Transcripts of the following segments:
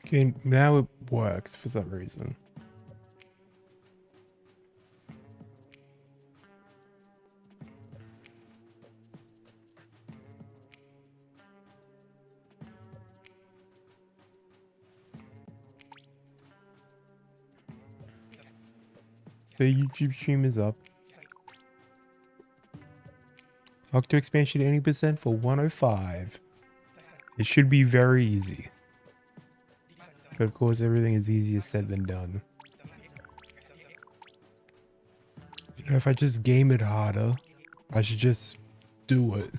Okay, now it works for some reason. The YouTube stream is up. Octo Expansion Any % for 105. It should be very easy. But of course, everything is easier said than done. You know, if I just game it harder, I should just do it.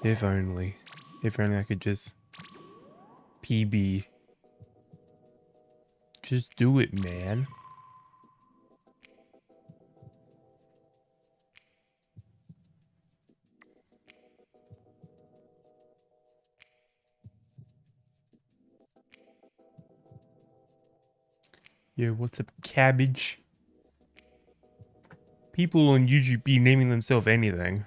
If only. If only I could just PB. Just do it, man. Yo, what's up, cabbage? People on YouTube be naming themselves anything.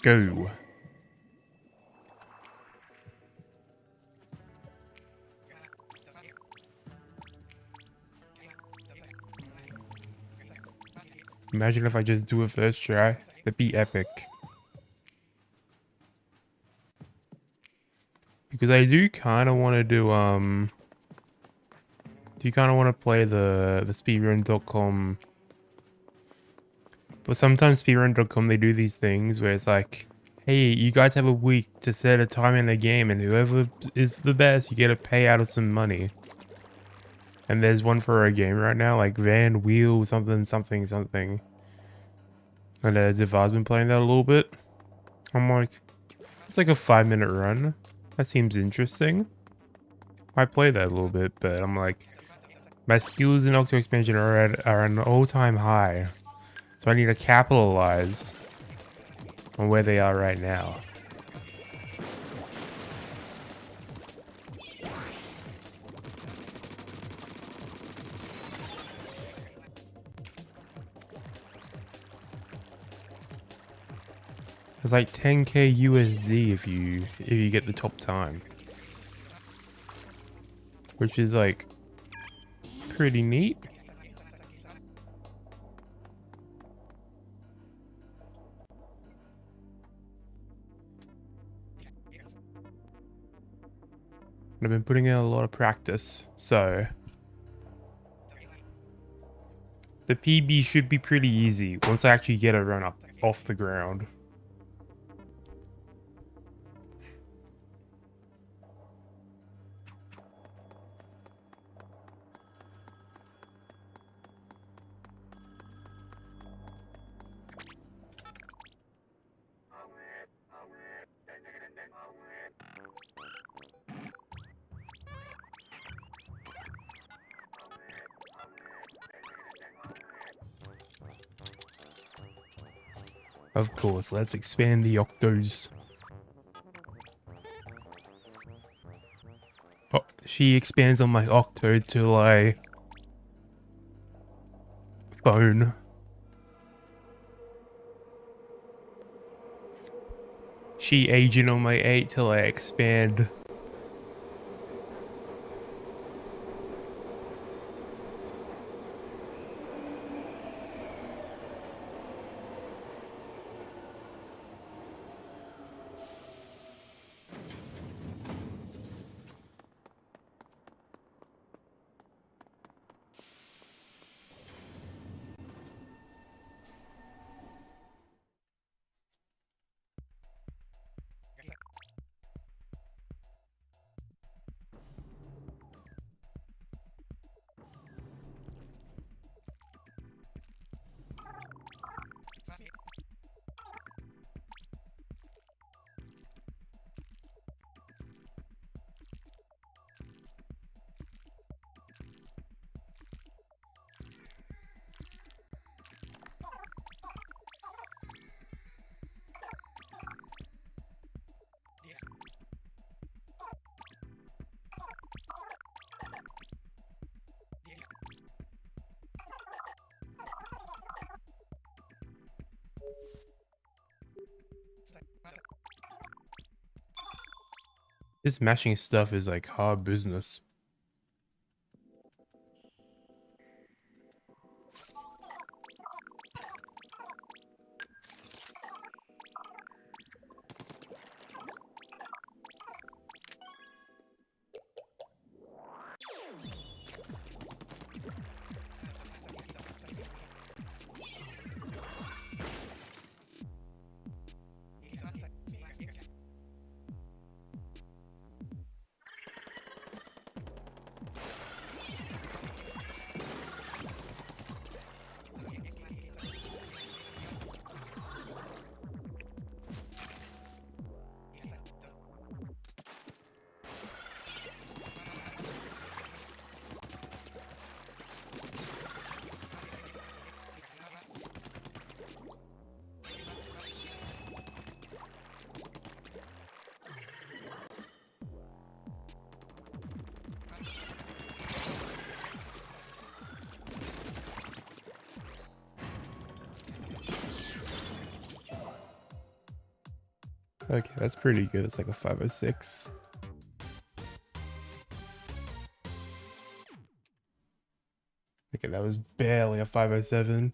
Go. Imagine if I just do it first try. That'd be epic. Because I do kind of want to do kind of want to play the speedrun.com. But sometimes speedrun.com, they do these things where it's like, hey, you guys have a week to set a time in the game, and whoever is the best, you get a payout of some money. And there's one for a game right now, like Van Wheel something something something. And Devar's been playing that a little bit. I'm like, it's like a 5-minute run. That seems interesting. I play that a little bit, but I'm like, my skills in Octo Expansion are an all-time high. So I need to capitalize on where they are right now. It's like 10k USD if you get the top time, which is like pretty neat. I've been putting in a lot of practice, so the PB should be pretty easy once I actually get a run up off the ground. Of course, let's expand the octos. Oh, she expands on my octo till I phone. She agent on my 8 till I expand. This mashing stuff is like hard business. Okay, that's pretty good. It's like a 506. Okay, that was barely a 507.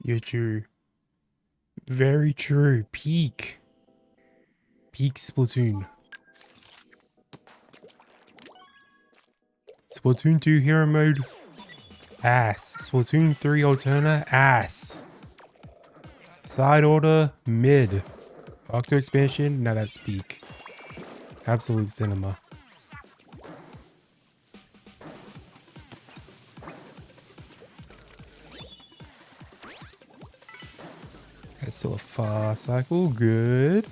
You're true. Very true. Peak. Peak Splatoon. Splatoon 2 hero mode. Ass. Splatoon 3 Alterna. Ass. Side order. Mid. Octo Expansion. Now that's peak. Absolute cinema. That's still a fast cycle. Good.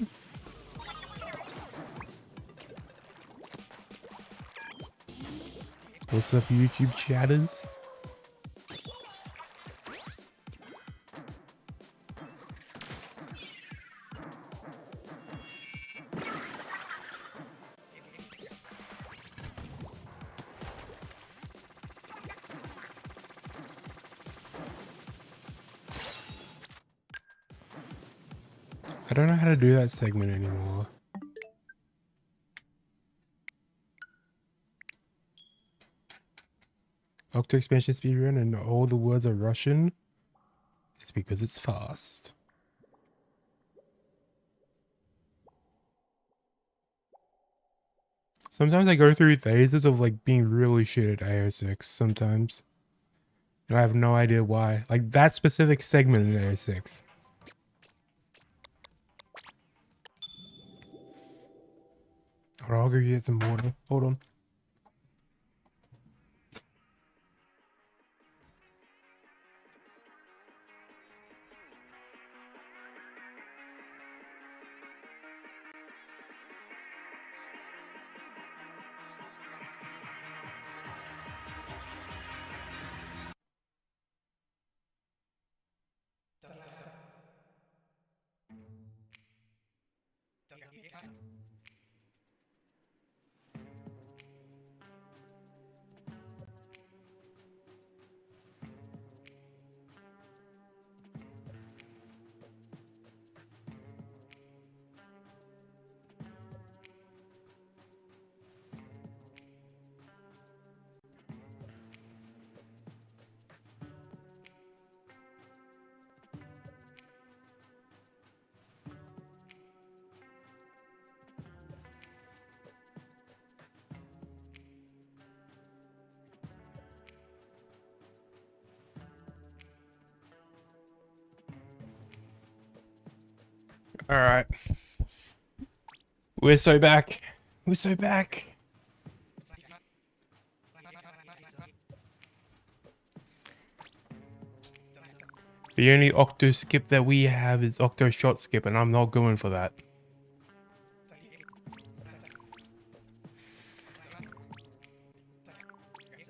What's up, YouTube chatters? I don't know how to do that segment anymore. Octo Expansion Speedrun and all the words are Russian. It's because it's fast. Sometimes I go through phases of like being really shit at AO6 sometimes. And I have no idea why. Like that specific segment in AO6. Hold on, I'll go get some water. Hold on. All right. We're so back. We're so back. The only Octo skip that we have is Octo shot skip, and I'm not going for that.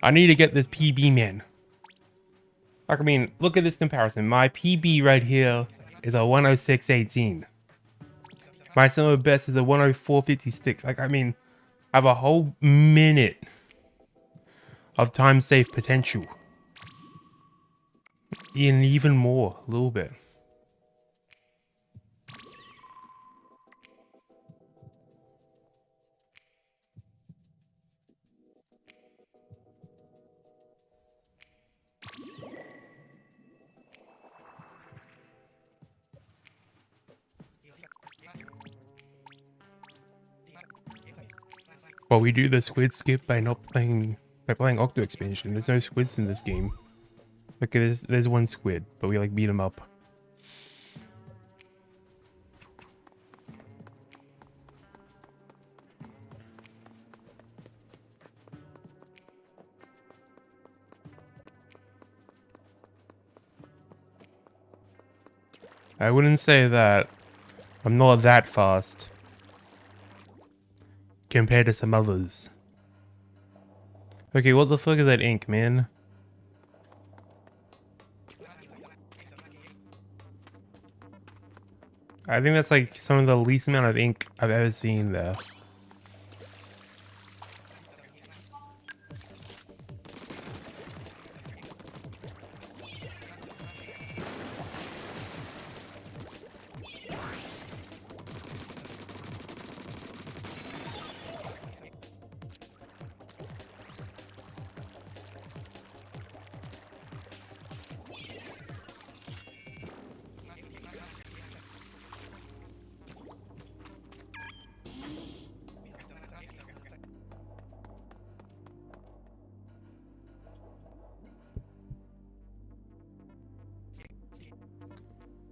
I need to get this PB, man. Like, I mean, look at this comparison. My PB right here is a 106.18. My summer best is a 104.56. Like, I mean, I have a whole minute of time save potential. And even more, a little bit. Well, we do the squid skip by playing Octo Expansion. There's no squids in this game. Look at this, there's one squid, but we like beat him up. I wouldn't say that. I'm not that fast compared to some others. Okay, what the fuck is that ink, man? I think that's like some of the least amount of ink I've ever seen there.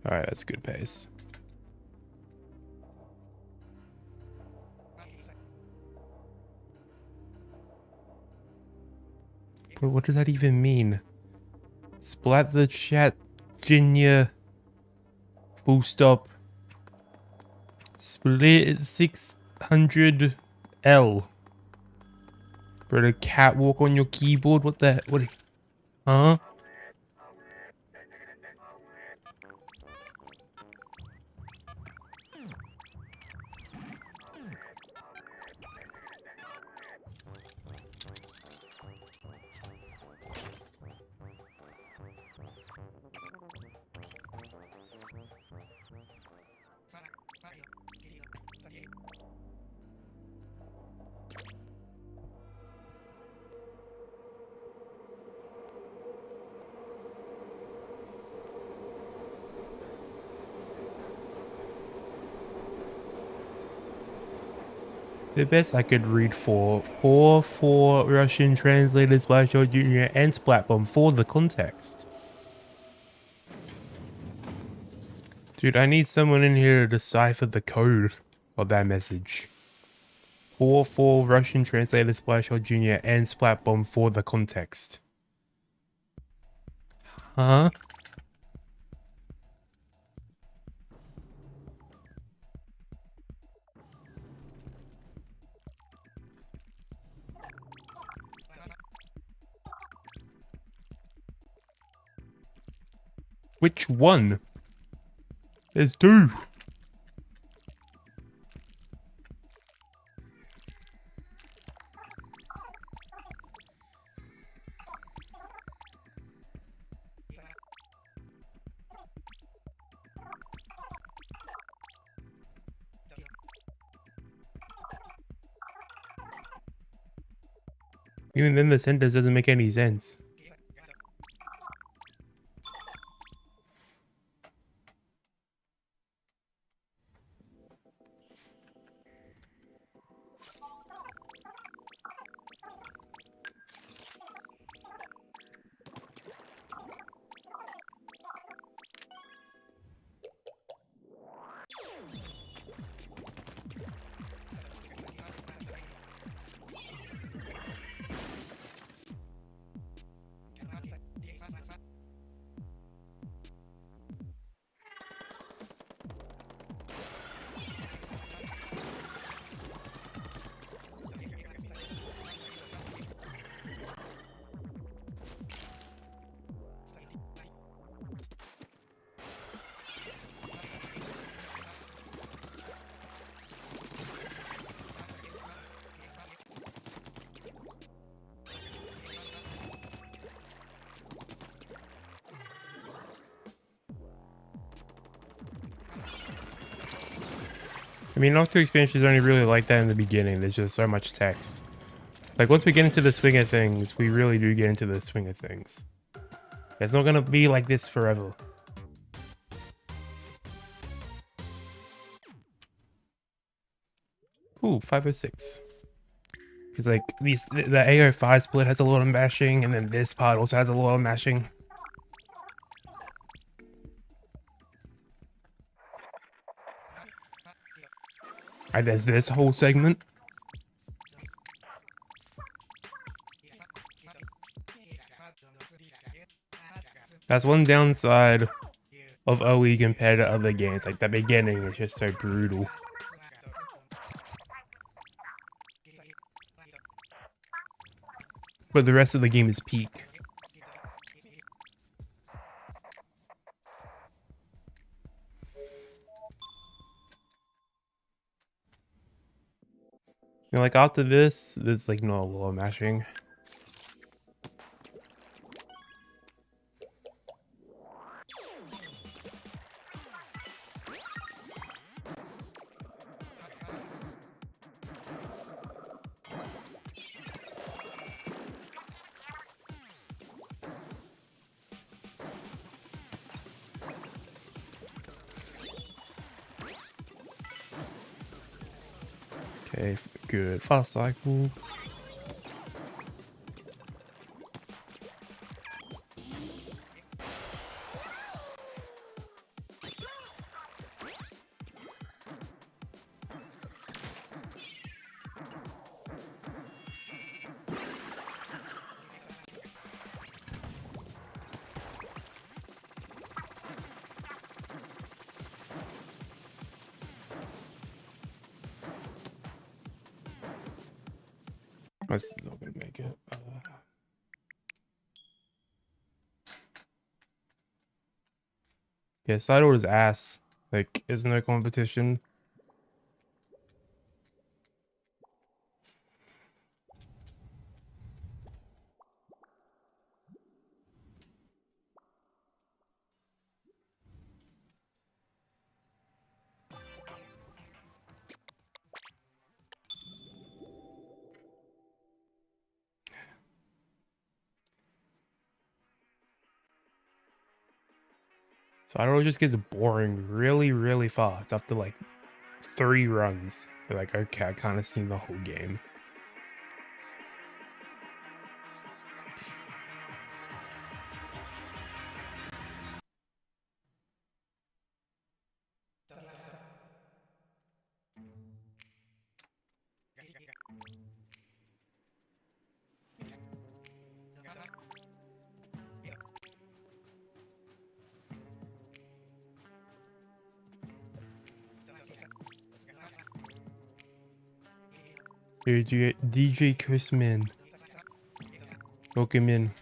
Alright, that's good pace. But what does that even mean? Splat the chat, Jinya. Full stop. Split 600L. Bro, the catwalk on your keyboard? What the what? Huh? The best I could read for Russian translators, Splatoon Junior, and Splatbomb for the context. Dude, I need someone in here to decipher the code of that message. 4 Russian translators, Splatoon Junior, and Splatbomb for the context. Huh? Which one? There's 2. Even then the sentence doesn't make any sense. I mean, Octo Expansion is only really like that in the beginning. There's just so much text. Like, once we get into the swing of things, we really do get into the swing of things. It's not gonna be like this forever. Cool, 506. Because, like, the AO5 split has a lot of mashing, and then this part also has a lot of mashing. And there's this whole segment. That's one downside of OE compared to other games. Like, the beginning is just so brutal. But the rest of the game is peak. You know, like, after this, there's, like, no lot of mashing. Okay, good. Fast cycle. This is not gonna make it. Yeah, side order's ass. Like, isn't there competition? Side order just gets boring really, really fast after like 3 runs. You're like, okay, I kind of seen the whole game. DJ Chrisman. Welcome in.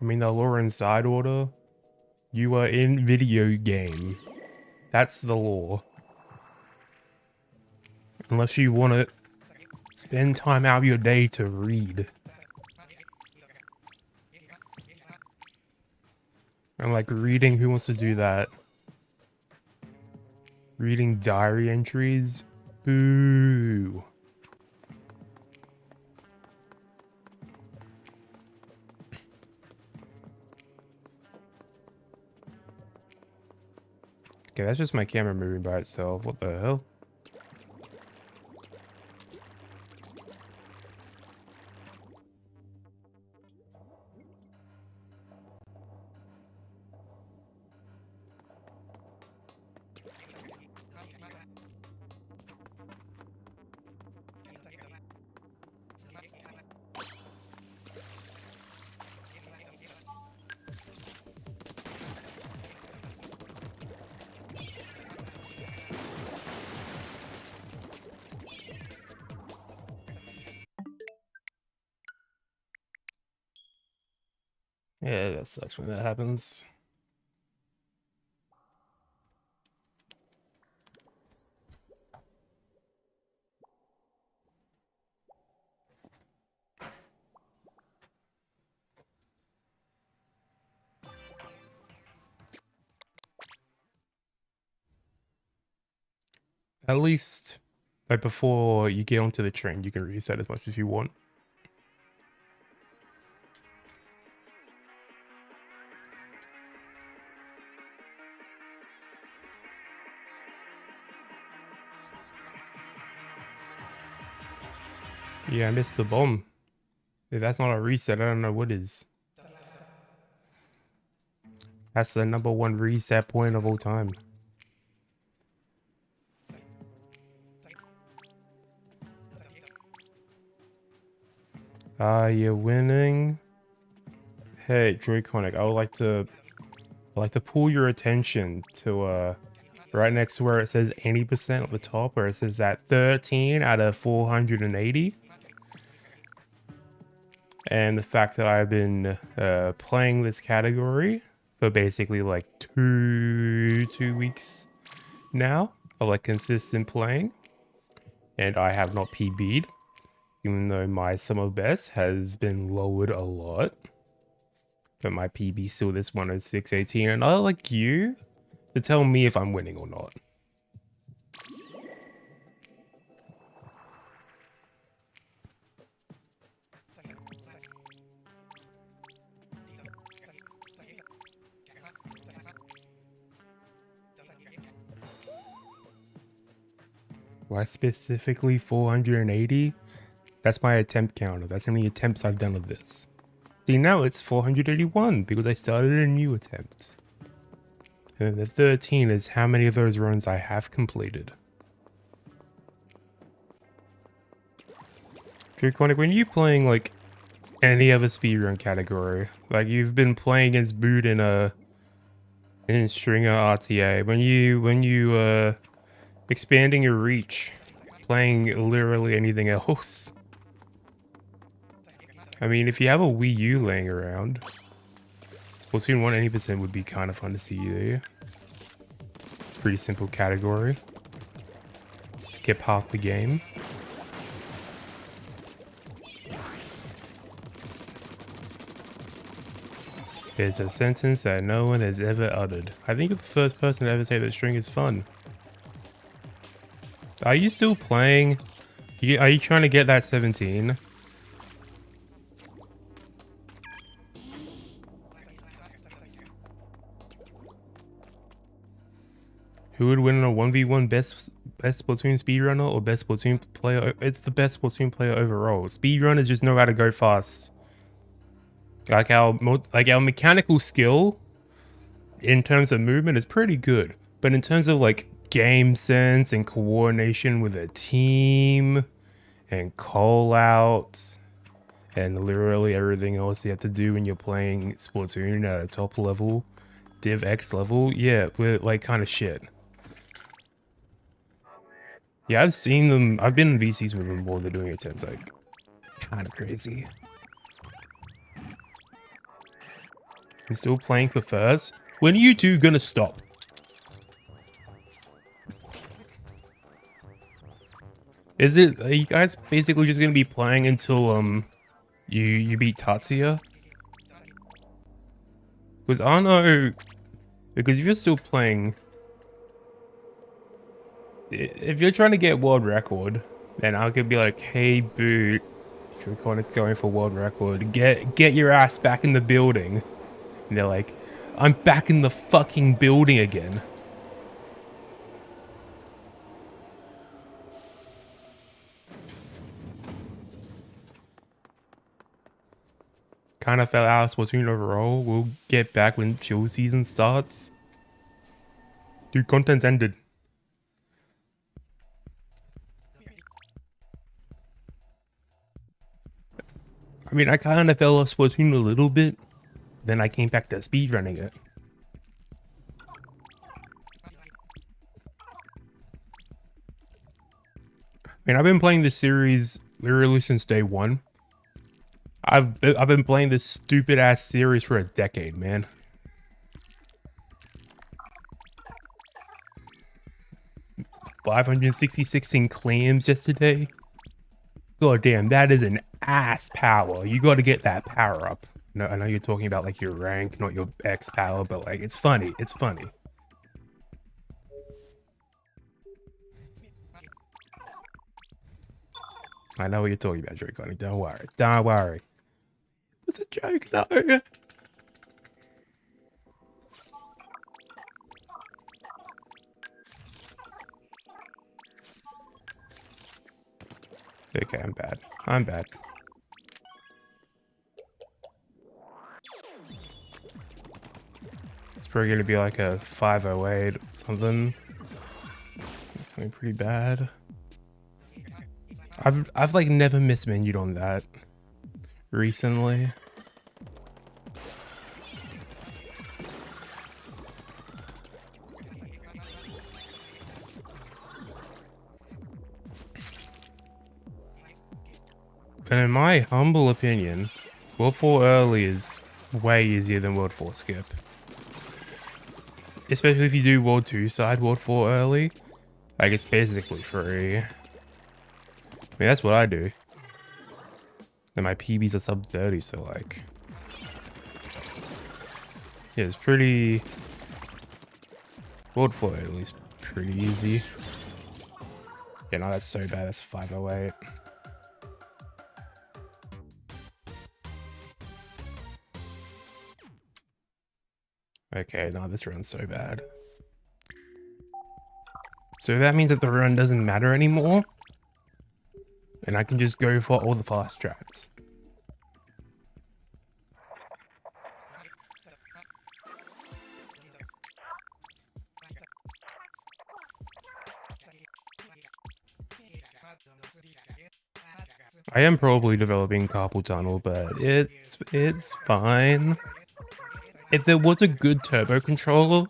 I mean, the lore in side order. You are in video game. That's the lore. Unless you want to spend time out of your day to read. And like reading, who wants to do that? Reading diary entries? Boo. Okay, that's just my camera moving by itself. What the hell? Yeah, that sucks when that happens. At least, like, before you get onto the train, you can reset as much as you want. Yeah, I missed the bomb. If that's not a reset, I don't know what is. That's the #1 reset point of all time. You're winning. Hey, Draconic, I would like to pull your attention to right next to where it says 80% at the top, where it says that 13 out of 480. And the fact that I've been playing this category for basically like two weeks now of like consistent playing, and I have not PB'd, even though my summer best has been lowered a lot. But my PB still this 106.18, and I'd like you to tell me if I'm winning or not. Why specifically 480? That's my attempt counter. That's how many attempts I've done of this. See, now it's 481 because I started a new attempt. And the 13 is how many of those runs I have completed. Draconic, when you playing like any other speedrun category, like you've been playing against Boot in Stringer RTA, when you expanding your reach, playing literally anything else. I mean, if you have a Wii U laying around, Splatoon 1 80% would be kind of fun to see there. It's a pretty simple category. Skip half the game. There's a sentence that no one has ever uttered. I think you're the first person to ever say that string is fun. Are you still playing? Are you trying to get that 17? Who would win in a 1v1 best Splatoon speedrunner or best Splatoon player? It's the best Splatoon player overall. Speedrunners just know how to go fast. Like our mechanical skill in terms of movement is pretty good, but in terms of like game sense and coordination with a team and call outs and literally everything else you have to do when you're playing Splatoon at a top level, Div X level, yeah, we're like kind of shit. Yeah, I've seen them. I've been in VCs with them while they're doing attempts, like kind of crazy. I'm still playing for first. When are you two gonna stop? Are you guys basically just gonna be playing until you beat Tatsuya? Because I don't know, because if you're still playing, if you're trying to get world record, then I could be like, hey Boot, you're kind of going for world record, get your ass back in the building. And they're like, I'm back in the fucking building again. Kind of fell out of Splatoon overall. We'll get back when chill season starts. Dude, content's ended. I mean, I kind of fell off Splatoon a little bit. Then I came back to speedrunning it. I mean, I've been playing this series literally since day one. I've been playing this stupid ass series for a decade, man. $566 in claims yesterday. God damn, that is an ass power. You got to get that power up. No, I know you're talking about like your rank, not your X power, but like it's funny. It's funny. I know what you're talking about, Joe. Don't worry. Don't worry. It's a joke, no. Okay, I'm bad. I'm bad. It's probably gonna be like a 508 or something. Something pretty bad. I've like never mismenued on that recently. And in my humble opinion, World 4 early is way easier than World 4 skip. Especially if you do World 2 side World 4 early. Like, it's basically free. I mean, that's what I do. And my PBs are sub 30, so like... yeah, it's pretty... World 4 early is pretty easy. Yeah, no, that's so bad. That's 508. Okay, no, this run's so bad. So that means that the run doesn't matter anymore. And I can just go for all the fast strats. I am probably developing carpal tunnel, but it's fine. If there was a good turbo controller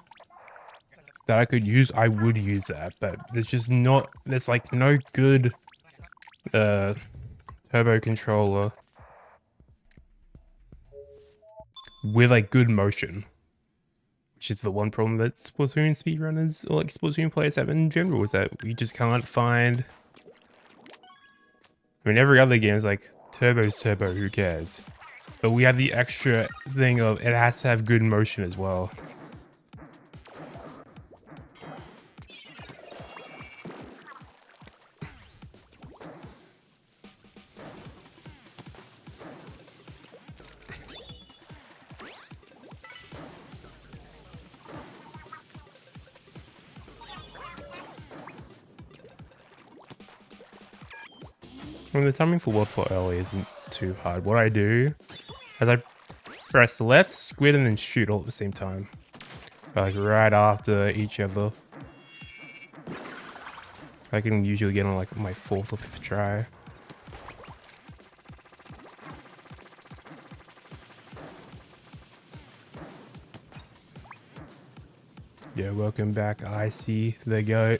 that I could use, I would use that, but there's like no good turbo controller with like good motion, which is the one problem that Splatoon speedrunners or like Splatoon players have in general, is that we just can't find. I mean, every other game is like turbo's turbo, who cares? But we have the extra thing of it has to have good motion as well. I mean, the timing for World 4 early isn't too hard. What I do is I press left, squid, and then shoot all at the same time. Like right after each other. I can usually get on like my 4th or 5th try. Yeah, welcome back. I see the goat.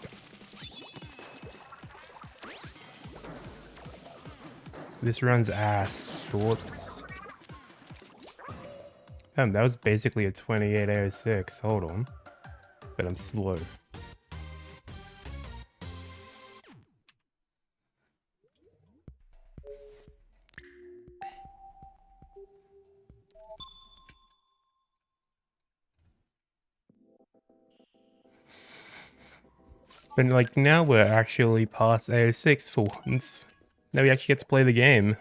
This runs ass. Shorts. Damn, that was basically a 2806. Hold on. But I'm slow. But like now we're actually past AO6 for once. Now we actually get to play the game.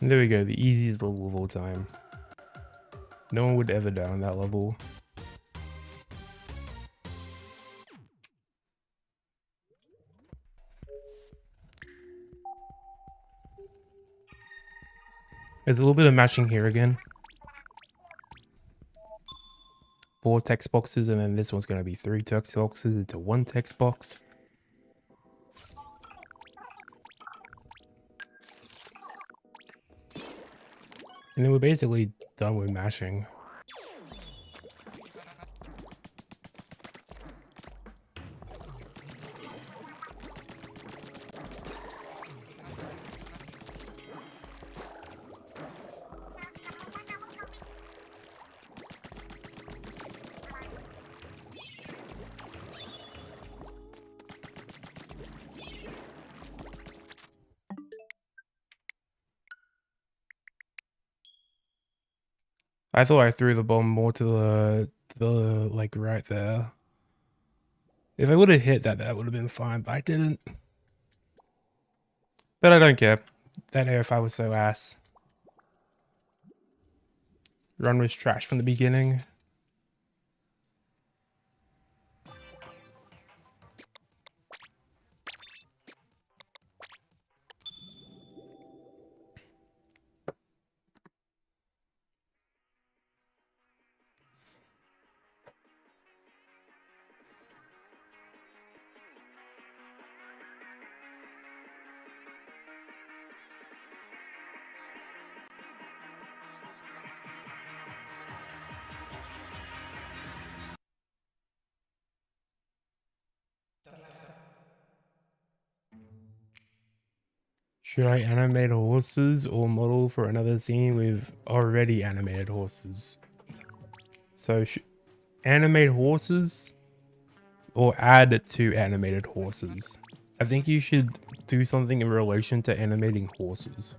And there we go, the easiest level of all time. No one would ever die on that level. There's a little bit of matching here again. 4 text boxes, and then this one's going to be 3 text boxes into 1 text box. And then we're basically done with mashing. I thought I threw the bomb more to the like right there. If I would have hit that, that would have been fine, but I didn't. But I don't care. That AFI was so ass. Run was trash from the beginning. Should I animate horses or model for another scene with already animated horses? So animate horses or add to animated horses? I think you should do something in relation to animating horses.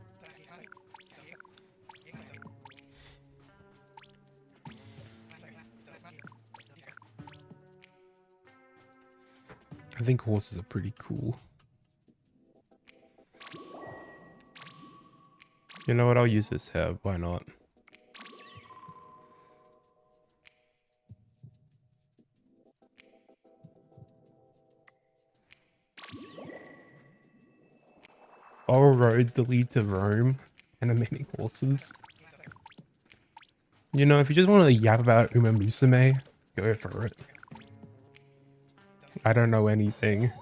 I think horses are pretty cool. You know what? I'll use this herb. Why not? All roads lead to Rome. Animating horses. You know, if you just want to yap about Uma Musume, go for it. I don't know anything.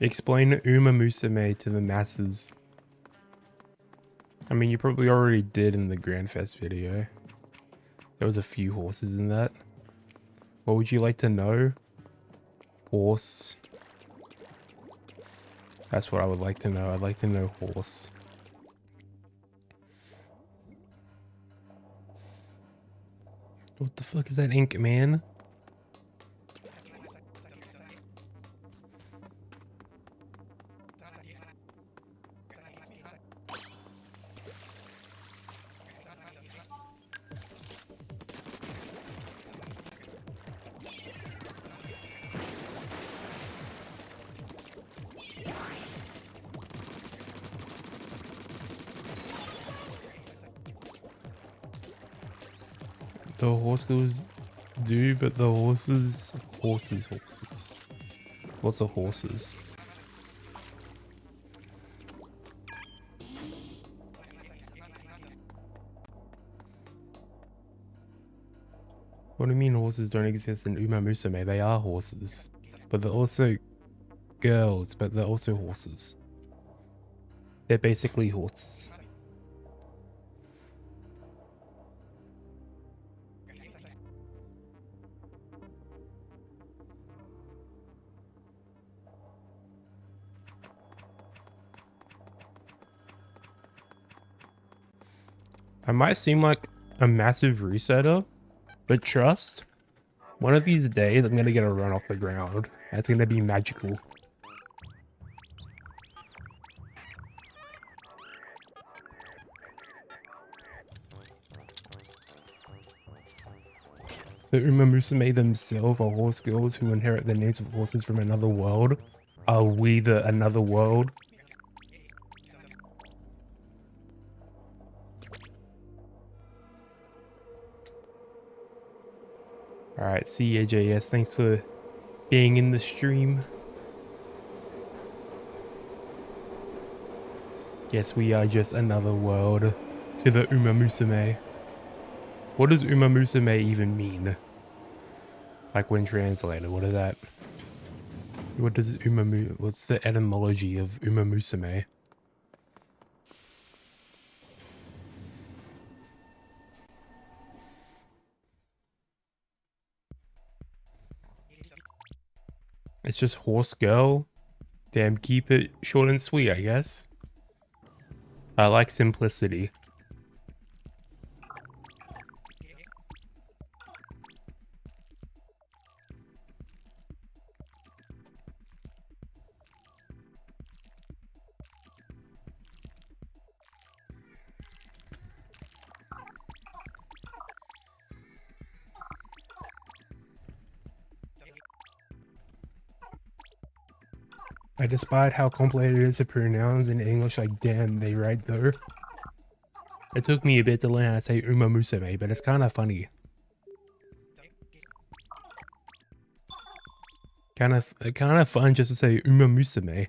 Explain Uma Musume to the masses. I mean, you probably already did in the Grand Fest video. There was a few horses in that. What would you like to know? Horse. That's what I would like to know. I'd like to know horse. What the fuck is that ink, man? The horses do, but the horses. Lots of horses. What do you mean horses don't exist in Uma Musume? They are horses. But they're also girls, but they're also horses. They're basically horses. I might seem like a massive resetter, but trust, one of these days I'm gonna get a run off the ground. That's gonna be magical. The Uma Musume themselves are horse girls who inherit the names of horses from another world. Are we the another world? Alright, CAJS, thanks for being in the stream. Yes, we are just another world to the Uma Musume. What does Uma Musume even mean? Like when translated, what is that? What does what's the etymology of Uma Musume? It's just horse girl. Damn, keep it short and sweet, I guess. I like simplicity. I despite how complicated it is to pronounce in English, like damn, they right there. It took me a bit to learn how to say Uma Musume, but it's kind of funny. Kind of fun just to say Uma Musume.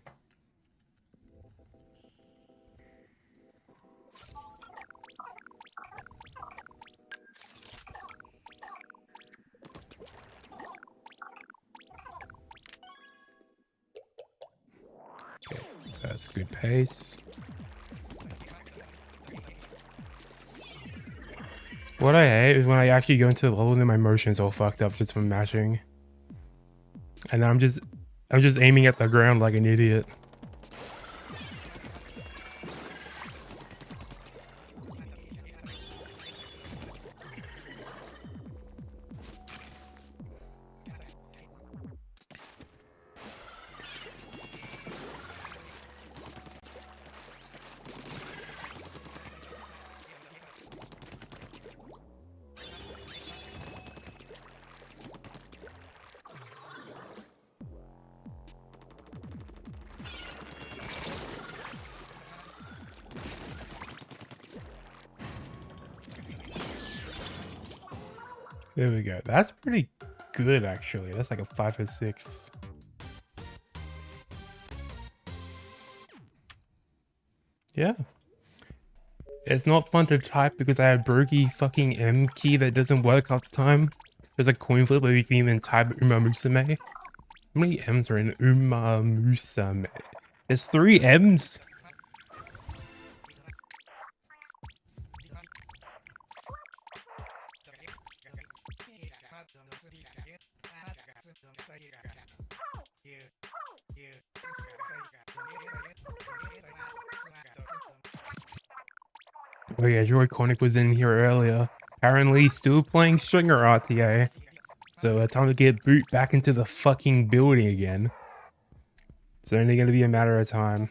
Okay, that's good pace. What I hate is when I actually go into the level and my motion's all fucked up just from mashing. And I'm just aiming at the ground like an idiot. There we go. That's pretty good, actually. That's like a 5 or 6. Yeah. It's not fun to type because I have brokey fucking M key that doesn't work half the time. There's a coin flip where you can even type Uma Musume. How many M's are in Uma Musume? There's 3 M's? Oh yeah, Joy-Conic was in here earlier. Apparently still playing Stringer RTA. So time to get Boot back into the fucking building again. It's only gonna be a matter of time.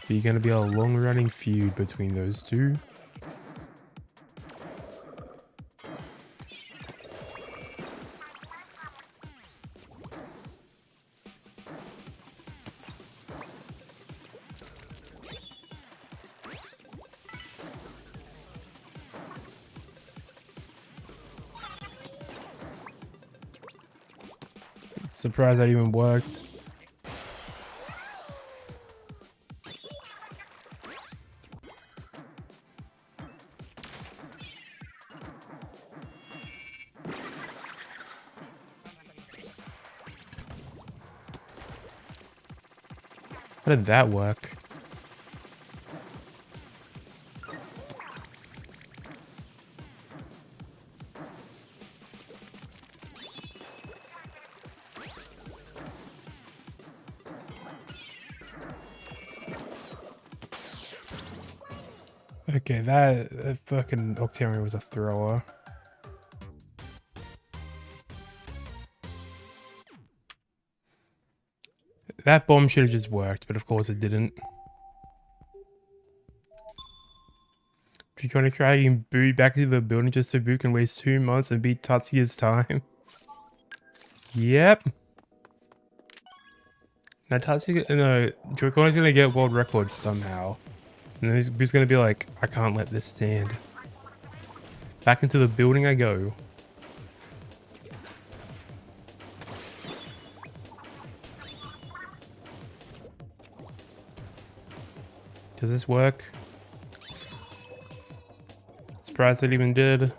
Be gonna be a long-running feud between those two. Surprised that even worked. How did that work? Okay, that fucking Octarian was a thrower. That bomb should have just worked, but of course it didn't. If you're gonna try and boot back into the building just so Boot can waste 2 months and beat Tatsuya's time. Yep. Now Tatsuya, no, Joy-Con's gonna get world records somehow. And then he's gonna be like, I can't let this stand. Back into the building I go. Does this work? Surprised it even did.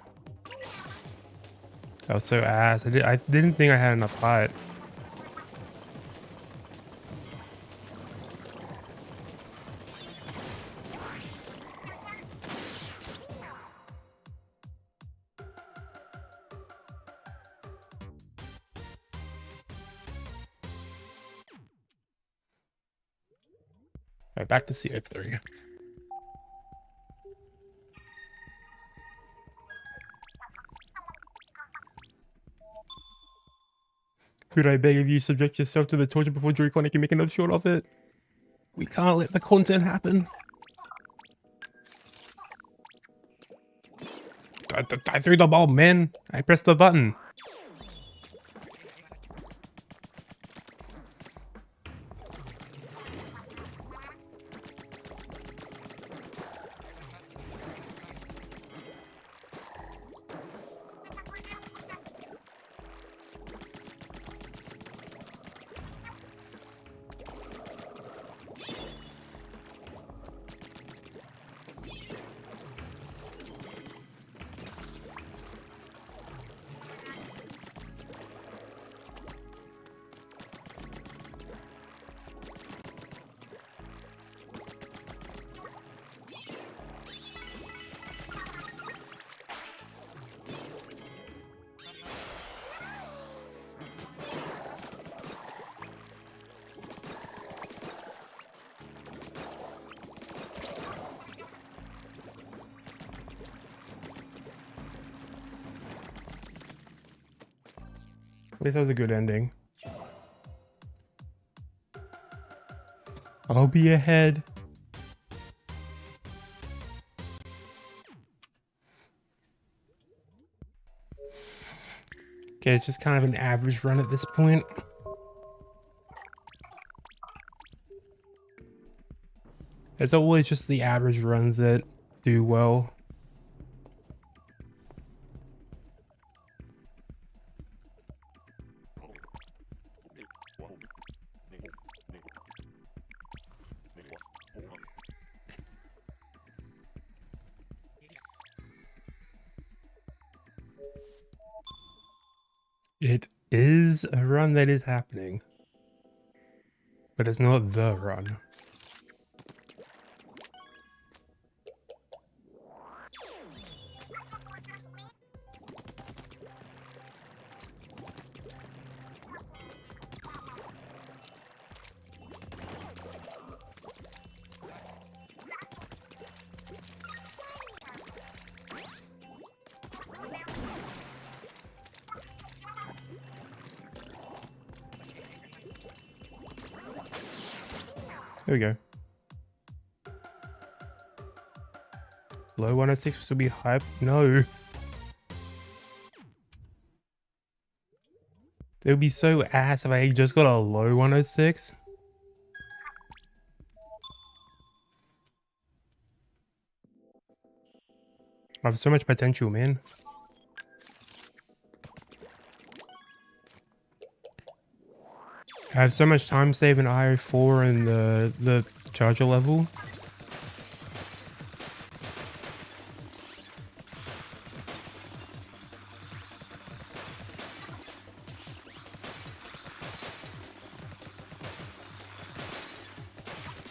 That was so ass. I didn't think I had enough height. Alright, back to CO3. Could I beg of you subject yourself to the torture before Joy-Con can make enough short of it? We can't let the content happen. I threw the ball, man. I pressed the button. At least that was a good ending. I'll be ahead. Okay, it's just kind of an average run at this point. It's always just the average runs that do well. It is a run that is happening, but it's not the run. There we go. Low 106 will be hype. No. It would be so ass if I just got a low 106. I have so much potential, man. I have so much time save in IO4 and the charger level.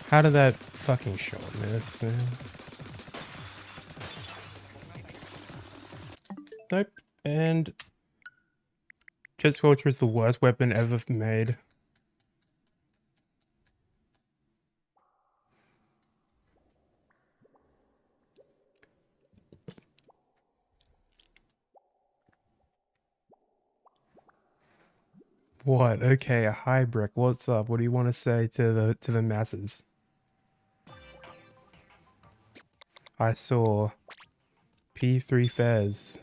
How did that fucking shot miss, man? Nope. And Jet Scorcher is the worst weapon ever made. What? Okay, a high brick. What's up? What do you want to say to the masses? I saw P3 Fez.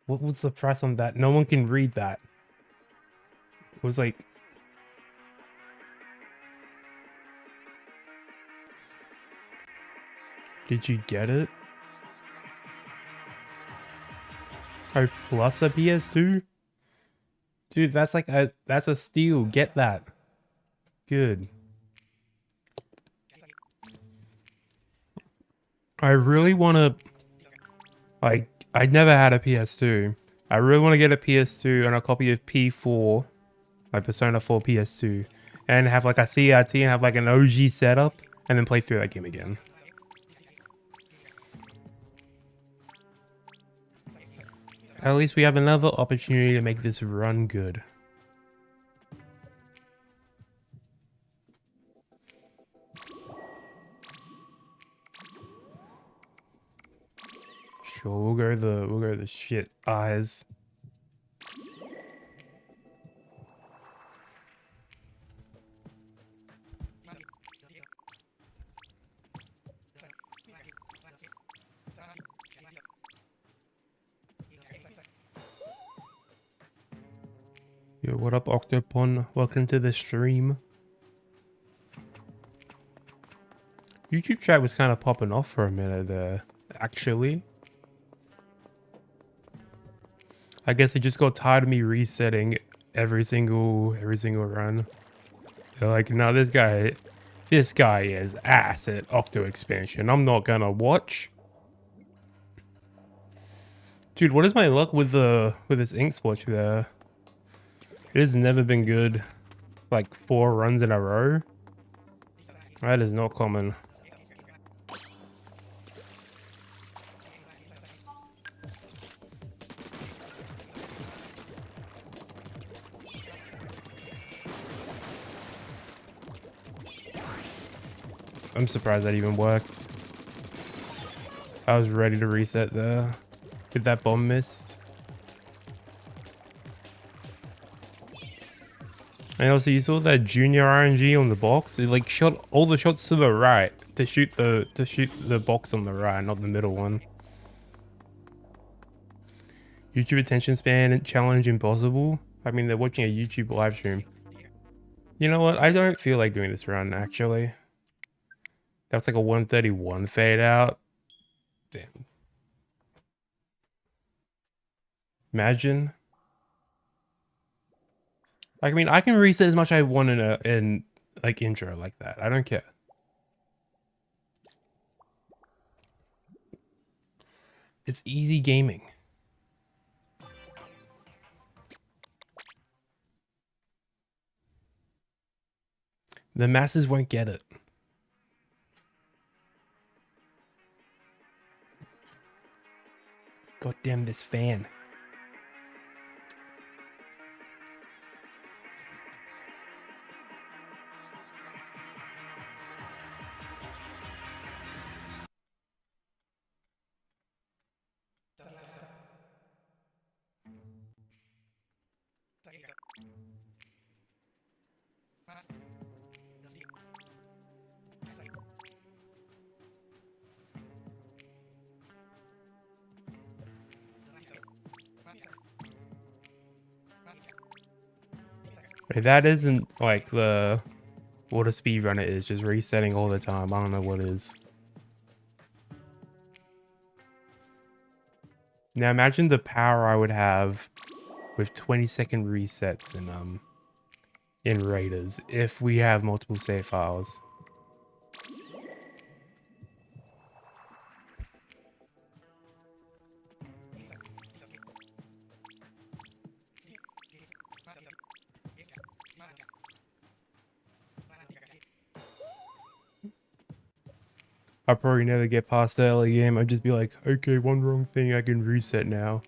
What was the price on that? No one can read that. It was like... Did you get it? Oh, plus a PS2? Dude, that's like that's a steal. Get that. Good. I really want to... Like, I never had a PS2. I really want to get a PS2 and a copy of P4, like Persona 4 PS2, and have like a CRT and have like an OG setup, and then play through that game again. At least we have another opportunity to make this run good. Sure, we'll go the shit eyes. What up, Octopon? Welcome to the stream. YouTube chat was kind of popping off for a minute there, actually. I guess they just got tired of me resetting every single run. They're like, no, this guy is ass at Octo Expansion. I'm not gonna watch. Dude, what is my luck with this ink splotch there? It has never been good. Like 4 runs in a row. That is not common. I'm surprised that even worked. I was ready to reset there. Did that bomb missed? And also you saw that junior RNG on the box? It like shot all the shots to the right to shoot the box on the right, not the middle one. YouTube attention span challenge impossible? I mean, they're watching a YouTube live stream. You know what? I don't feel like doing this run, actually. That's like a 131 fade out. Damn. Imagine. Like, I mean, I can reset as much as I want in like intro like that. I don't care. It's easy gaming. The masses won't get it. God damn this fan. That isn't like what a speedrunner is, just resetting all the time. I don't know what is. Now imagine the power I would have with 20-second resets in Raiders if we have multiple save files. I'll probably never get past the early game. I'd just be like, okay, one wrong thing, I can reset now.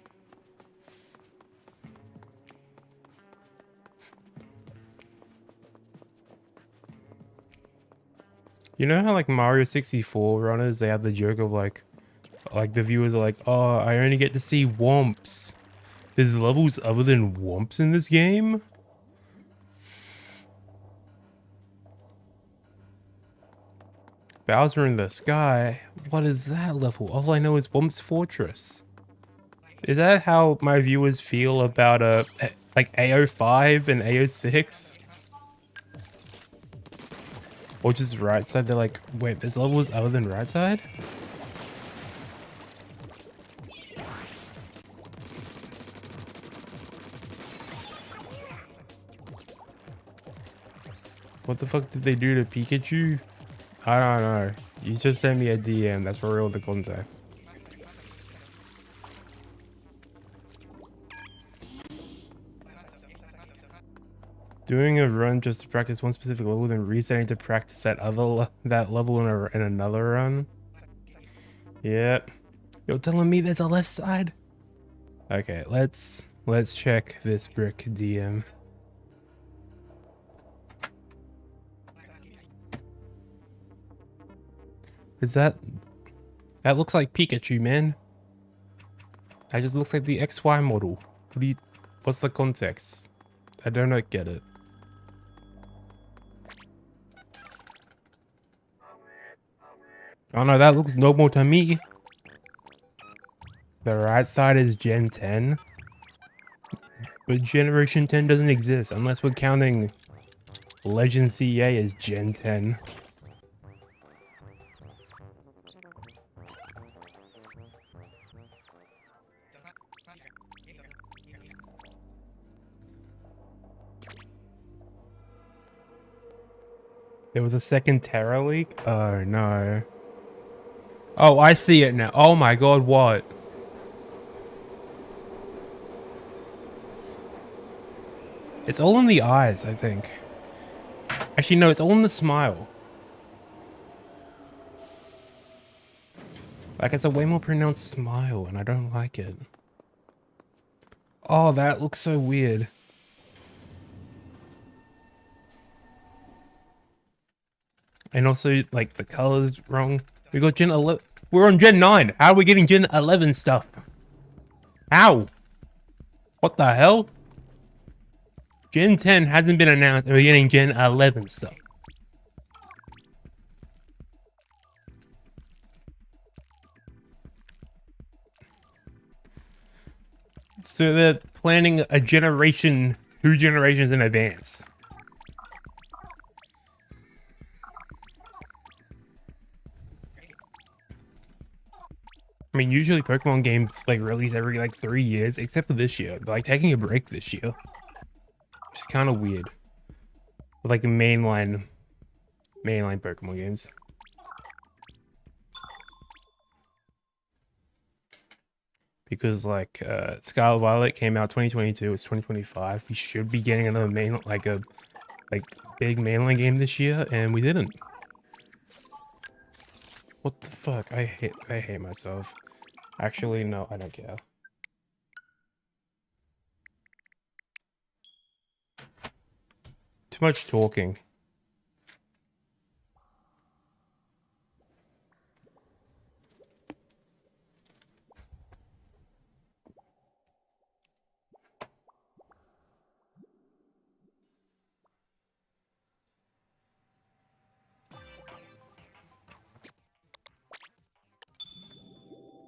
You know how like Mario 64 runners, they have the joke of like the viewers are like, oh, I only get to see Womps. There's levels other than Womps in this game? Bowser in the Sky? What is that level? All I know is Womp's Fortress. Is that how my viewers feel about like AO5 and AO6? Or just right side? They're like, wait, there's levels other than right side? What the fuck did they do to Pikachu? I don't know. You just sent me a DM. That's for real the context. Doing a run just to practice one specific level, then resetting to practice that level in another run. Yep. You're telling me there's a left side? Okay, let's check this brick DM. Is that looks like Pikachu, man. That just looks like the XY model. What's the context? I do not get it. Oh no, that looks normal to me. The right side is Gen 10. But Generation 10 doesn't exist unless we're counting Legend CA as Gen 10. There was a second Terra leak? Oh no. Oh, I see it now. Oh my god, what? It's all in the eyes, I think. Actually, no, it's all in the smile. Like, it's a way more pronounced smile, and I don't like it. Oh, that looks so weird. And also, like, the color's wrong. We got Gen 11. We're on Gen 9. How are we getting Gen 11 stuff? How? What the hell? Gen 10 hasn't been announced, and we're getting Gen 11 stuff. So they're planning a generation, 2 generations in advance. I mean, usually Pokemon games like release every like 3 years, except for this year. They're like taking a break this year. Which is kind of weird. With like mainline Pokemon games. Because like Scarlet Violet came out 2022, it's 2025. We should be getting another big mainline game this year, and we didn't. What the fuck? I hate myself. Actually, no, I don't care. Too much talking.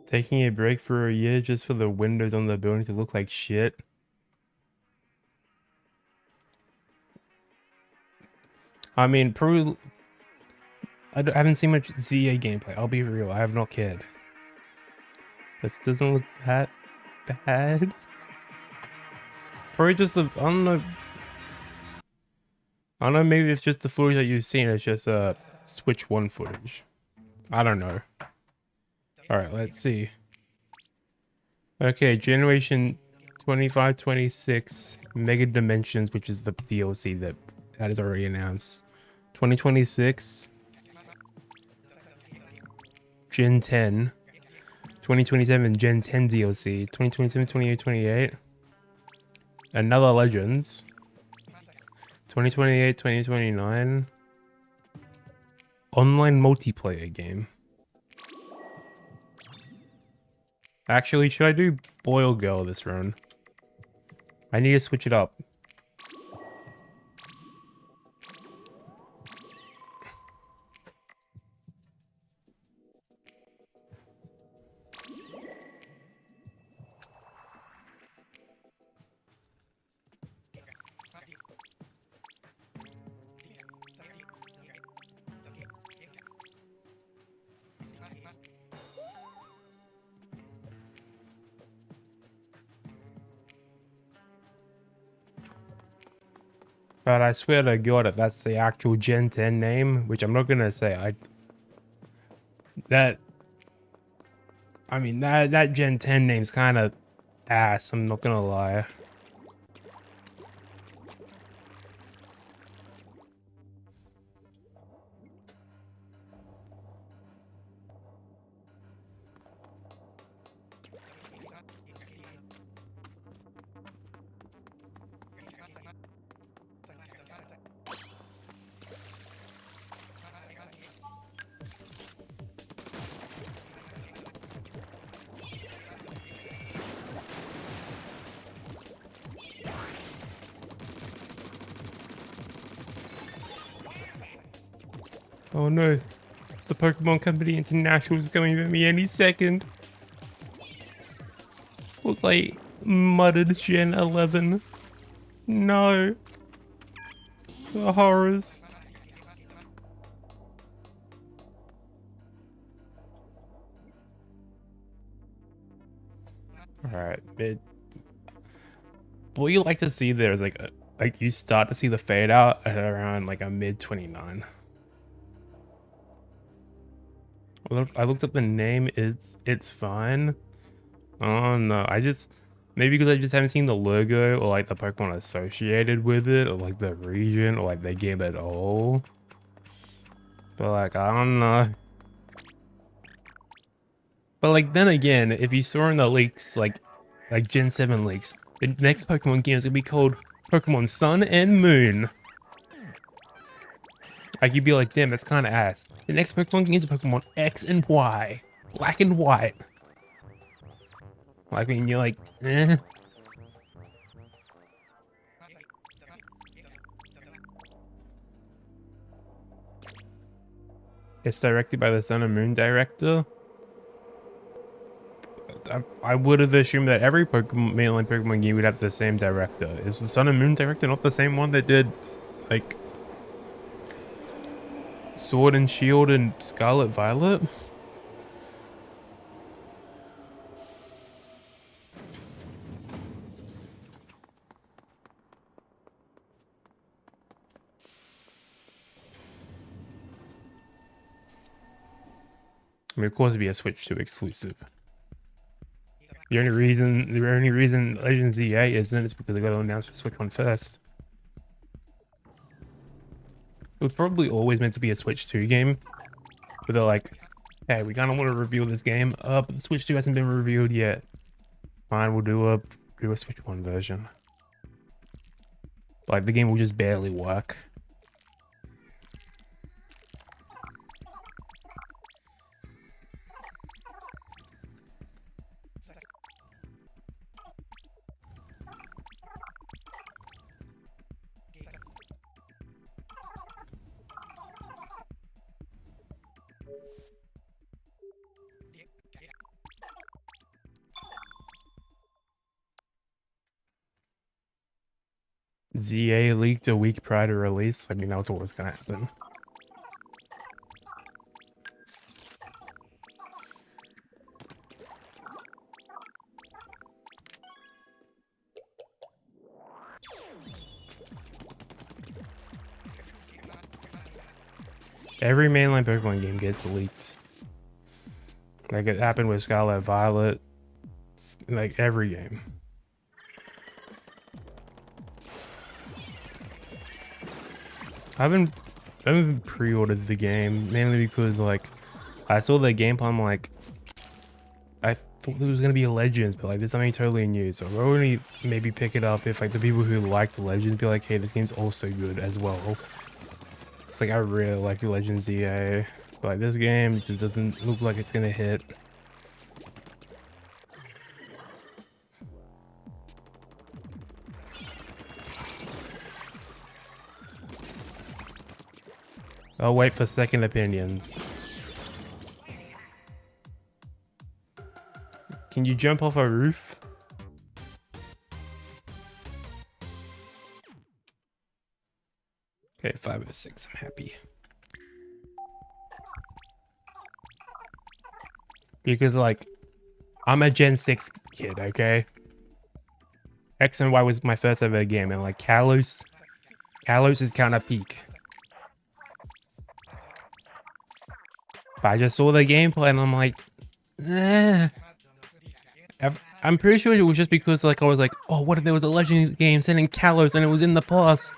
Taking a break for a year just for the windows on the building to look like shit. I mean, I haven't seen much ZA gameplay. I'll be real. I have not cared. This doesn't look that bad. Probably just the, I don't know. Maybe it's just the footage that you've seen. It's just Switch 1 footage. I don't know. Alright, let's see. Okay, Generation 25-26 Mega Dimensions, which is the DLC that is already announced. 2026 Gen 10. 2027 Gen 10 DLC. 2027, 28, 28. Another Legends. 2028, 2029. Online multiplayer game. Actually, should I do boy or girl this run? I need to switch it up. But I swear to God, if that's the actual Gen 10 name, which I'm not gonna say, that Gen 10 name's kind of ass, I'm not gonna lie. Oh no, the Pokemon Company International is coming at me any second. Was like muttered Gen 11. No. The horrors. Alright, what you like to see there is like you start to see the fade out at around like a mid 29. I looked up the name, it's fine. Oh no, maybe because I just haven't seen the logo or like the Pokemon associated with it or like the region or like the game at all. But like, I don't know. But like, then again, if you saw in the leaks, like Gen 7 leaks, the next Pokemon game is gonna be called Pokemon Sun and Moon. Like, you'd be like, damn, that's kind of ass. The next Pokemon game is Pokemon X and Y. Black and white. Like, I mean, you're like, eh. It's directed by the Sun and Moon director. I would have assumed that every mainline Pokemon game would have the same director. Is the Sun and Moon director not the same one that did, like, Sword and Shield and Scarlet Violet? I mean, of course, it'd be a Switch 2 exclusive. The only reason Legends EA isn't is because they got announced for Switch 1 first. It was probably always meant to be a Switch 2 game, but they're like, hey, we kind of want to reveal this game, but the Switch 2 hasn't been revealed yet. Fine, we'll do a Switch 1 version. Like, the game will just barely work. ZA leaked a week prior to release. I mean, that's what was gonna happen. Every mainline Pokemon game gets leaked. Like it happened with Scarlet Violet. Like every game. I haven't pre-ordered the game mainly because like I saw the gameplay. I'm like, I thought there was gonna be a Legends, but like there's something totally new. So I'll only maybe pick it up if like the people who like the Legends be like, hey, this game's also good as well. It's like I really like the Legends EA, but like this game just doesn't look like it's gonna hit. I'll wait for second opinions. Can you jump off a roof? Okay, 5 out of 6. I'm happy. Because like, I'm a Gen 6 kid, okay? X and Y was my first ever game, and like Kalos is kind of peak. But I just saw the gameplay and I'm like, eh. I'm pretty sure it was just because like I was like, oh, what if there was a Legends game set in Kalos and it was in the past?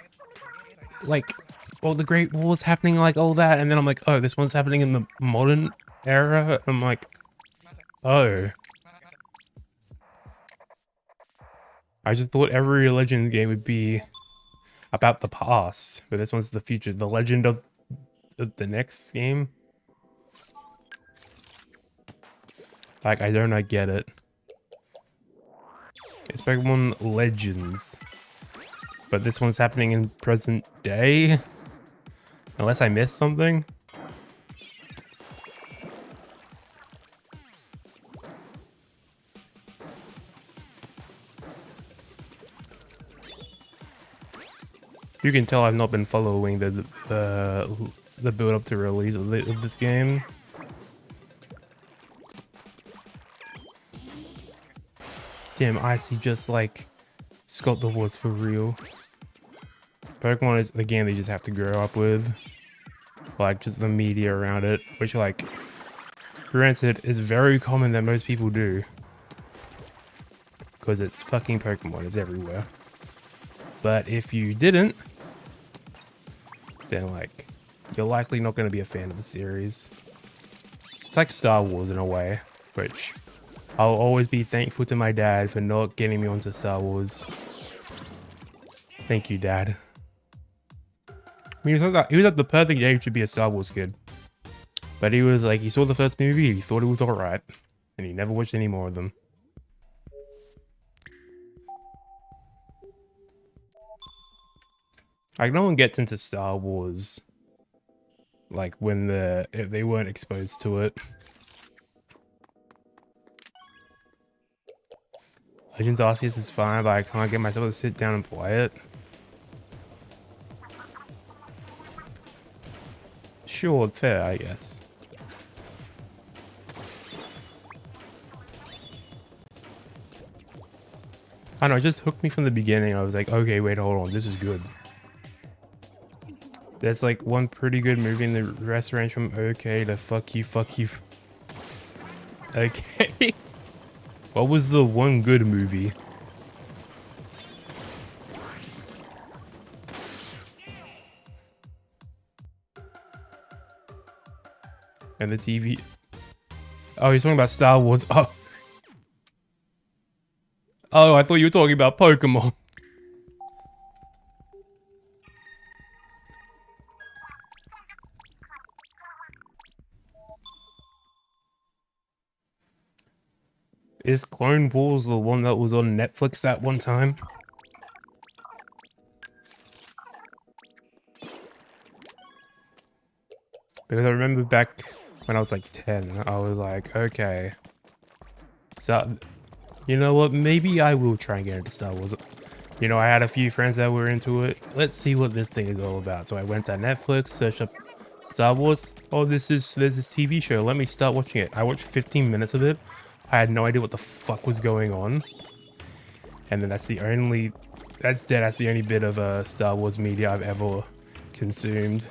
Like, all the Great Wars happening, like all that, and then I'm like, oh, this one's happening in the modern era. I'm like, oh. I just thought every Legends game would be about the past, but this one's the future. The legend of the next game. Like, I don't get it. It's Pokemon Legends. But this one's happening in present day? Unless I missed something? You can tell I've not been following the build up to release of this game. Damn, Icy just like Scott the Wars for real. Pokemon is the game they just have to grow up with. Like, just the media around it, which, like, granted, is very common that most people do. Because it's fucking Pokemon, it's everywhere. But if you didn't, then, like, you're likely not going to be a fan of the series. It's like Star Wars in a way, which I'll always be thankful to my dad for not getting me onto Star Wars. Thank you, Dad. I mean, he was at the perfect age to be a Star Wars kid. But he was like, he saw the first movie, he thought it was alright. And he never watched any more of them. Like, no one gets into Star Wars, like, when if they weren't exposed to it. Legends Arceus is fine, but I can't get myself to sit down and play it. Sure, fair, I guess. I don't know, it just hooked me from the beginning. I was like, okay, wait, hold on, this is good. There's like one pretty good movie in the rest range from okay to fuck you. Okay. What was the one good movie? And the TV. Oh, you're talking about Star Wars. Oh. Oh, I thought you were talking about Pokemon. Is Clone Wars the one that was on Netflix that one time? Because I remember back when I was like 10, I was like, okay. So, you know what? Maybe I will try and get into Star Wars. You know, I had a few friends that were into it. Let's see what this thing is all about. So I went to Netflix, searched up Star Wars. Oh, there's this TV show. Let me start watching it. I watched 15 minutes of it. I had no idea what the fuck was going on. And then that's the only bit of Star Wars media I've ever consumed.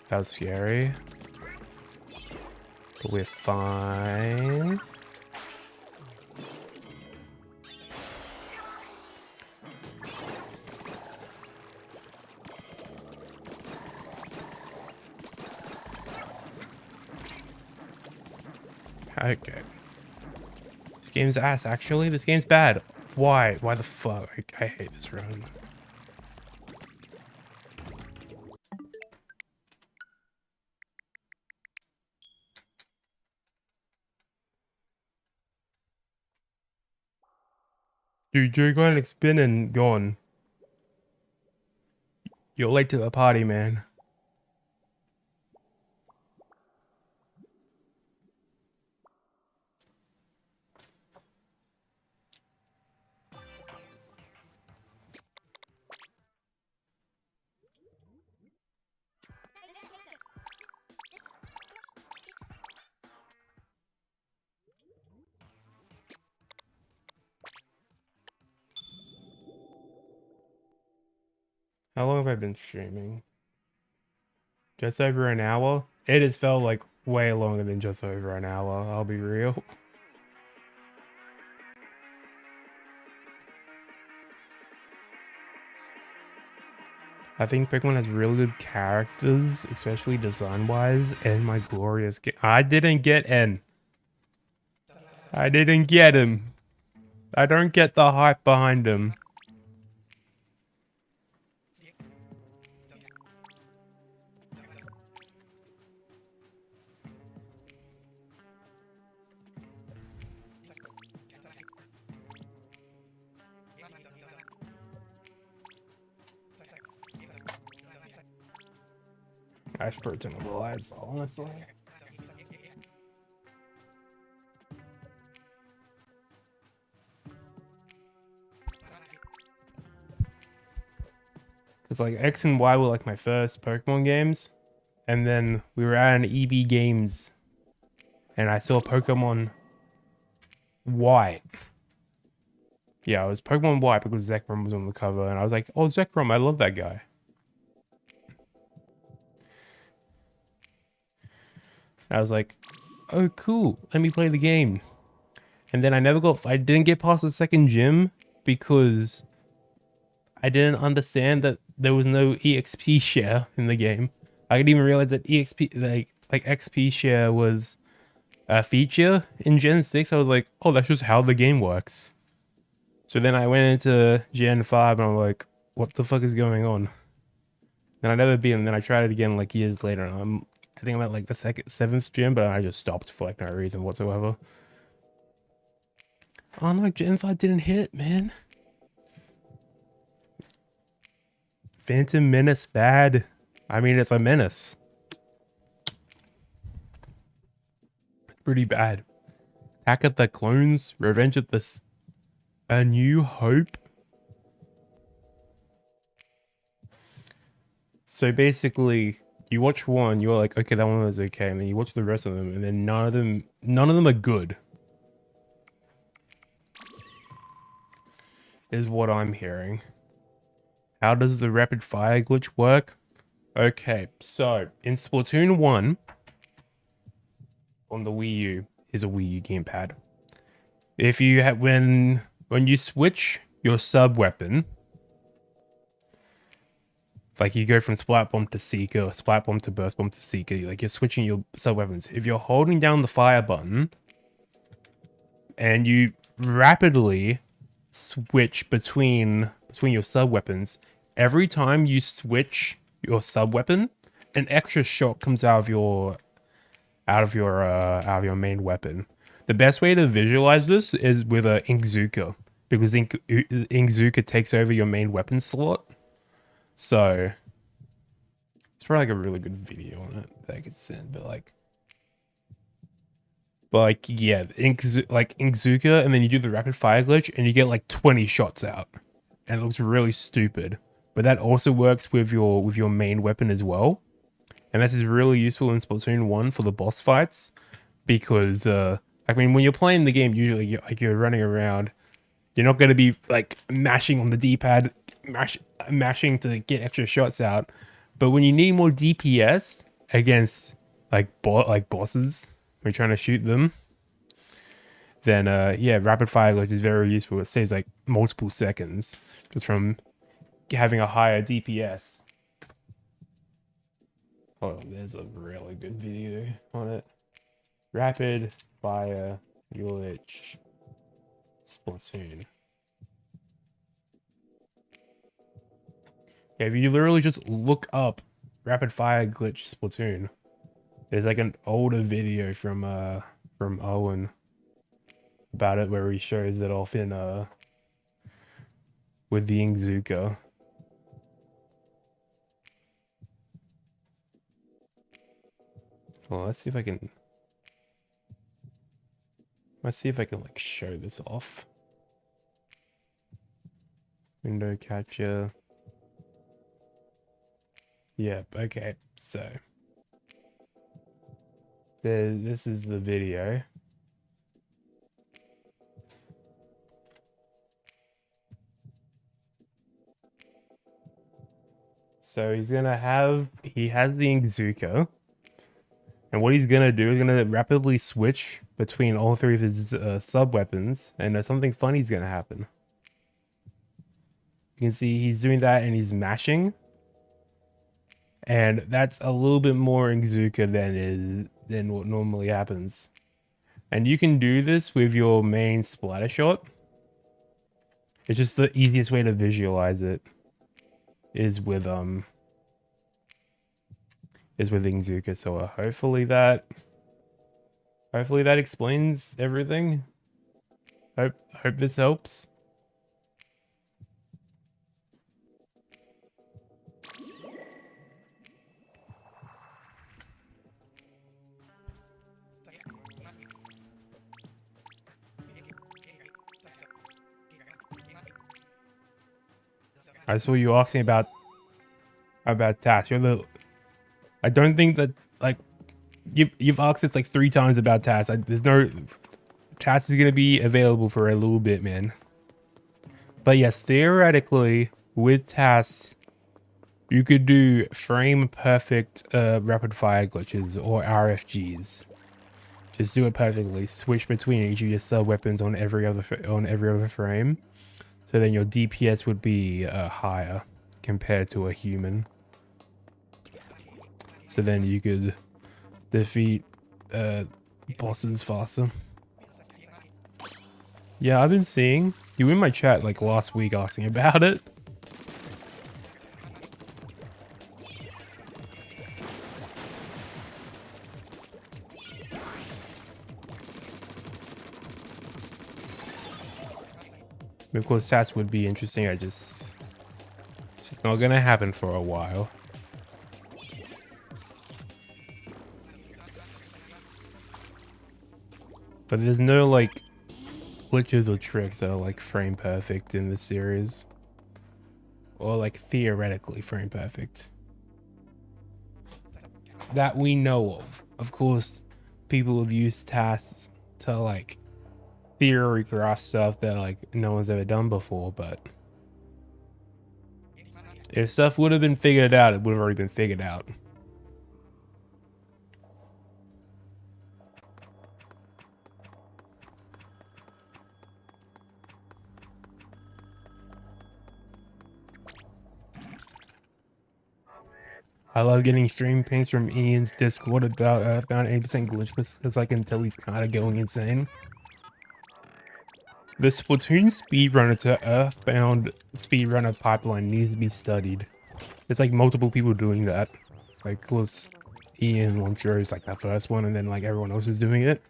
That was scary. But we're fine. Okay. This game's ass, actually. This game's bad. Why? Why the fuck? I hate this run. Dude, you're going to spin and gone. You're late to the party, man. How long have I been streaming? Just over an hour? It has felt like way longer than just over an hour, I'll be real. I think Pokemon has really good characters, especially design-wise, and my glorious I didn't get N. I didn't get him. I don't get the hype behind him. I prefer to know the lights, honestly. Because like X and Y were like my first Pokemon games. And then we were at an EB Games. And I saw Pokemon White. Yeah, it was Pokemon White because Zekrom was on the cover. And I was like, oh, Zekrom, I love that guy. I was like, oh, cool. Let me play the game. And then I didn't get past the second gym because I didn't understand that there was no EXP share in the game. I didn't even realize that like XP share was a feature in Gen 6. I was like, oh, that's just how the game works. So then I went into Gen 5 and I'm like, what the fuck is going on? And I never beat him. Then I tried it again like years later. And I think I'm at like the seventh gym, but I just stopped for like no reason whatsoever. Oh no, Gen 5 didn't hit, man. Phantom Menace bad. I mean, it's a menace. Pretty bad. Attack of the Clones, Revenge of the... A New Hope. So basically, you watch one, you're like, okay, that one was okay, and then you watch the rest of them, and then none of them are good. Is what I'm hearing. How does the rapid fire glitch work? Okay, so in Splatoon 1 on the Wii U is a Wii U gamepad. If you have when you switch your sub weapon, like you go from Splat Bomb to Seeker, or Splat Bomb to Burst Bomb to Seeker, like you're switching your sub weapons. If you're holding down the fire button and you rapidly switch between your sub weapons, every time you switch your sub weapon, an extra shot comes out of your main weapon. The best way to visualize this is with a Inkzuka, because Inkzuka takes over your main weapon slot. So it's probably like a really good video on it that I could send, but yeah, Inkzuka, and then you do the rapid fire glitch and you get like 20 shots out, and it looks really stupid. But that also works with your main weapon as well, and this is really useful in Splatoon 1 for the boss fights, because I mean, when you're playing the game, usually you're running around, you're not going to be like mashing on the D-pad, mashing to get extra shots out. But when you need more DPS against bosses, when you're trying to shoot them, then yeah, rapid fire glitch is very useful. It saves like multiple seconds just from having a higher DPS. Oh, there's a really good video on it. Rapid fire glitch Splatoon. Yeah, if you literally just look up rapid fire glitch Splatoon, there's like an older video from Owen about it where he shows it off in with the Inkzuka. Well, let's see if I can like show this off. Window capture. Yep, okay, so this is the video. So he has the Inkzuka, and what he's gonna do is gonna rapidly switch between all three of his sub weapons, and something funny is gonna happen. You can see he's doing that and he's mashing. And that's a little bit more Inkzuka than what normally happens. And you can do this with your main splatter shot. It's just the easiest way to visualize it is with Inkzuka. So hopefully that explains everything. Hope this helps. I saw you asking about about tasks. I don't think that, like, you've asked us like 3 times about tasks. There's no task is gonna be available for a little bit, man. But yes, theoretically, with tasks, you could do frame perfect rapid fire glitches or RFGs. Just do it perfectly. Switch between each of your sub weapons on every other frame. So then your DPS would be higher compared to a human. So then you could defeat bosses faster. Yeah, I've been seeing you in my chat like last week asking about it. Of course, stats would be interesting. It's just not gonna happen for a while. But there's no like glitches or tricks that are like frame perfect in the series, or like theoretically frame perfect that we know of. Of course, people have used tasks to like theory graph stuff that like no one's ever done before, but if stuff would have been figured out, it would have already been figured out. I love getting stream pings from Ian's Discord about Earthbound 80% glitchless because I can tell he's kind of going insane. The Splatoon speedrunner to Earthbound speedrunner pipeline needs to be studied. There's like multiple people doing that. Like, cause Ian Launcher is like the first one, and then like everyone else is doing it.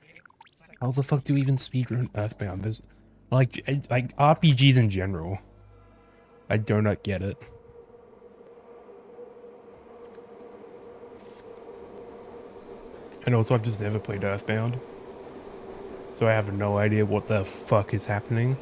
How the fuck do you even speedrun Earthbound? There's like RPGs in general. I do not get it. And also, I've just never played Earthbound, so I have no idea what the fuck is happening.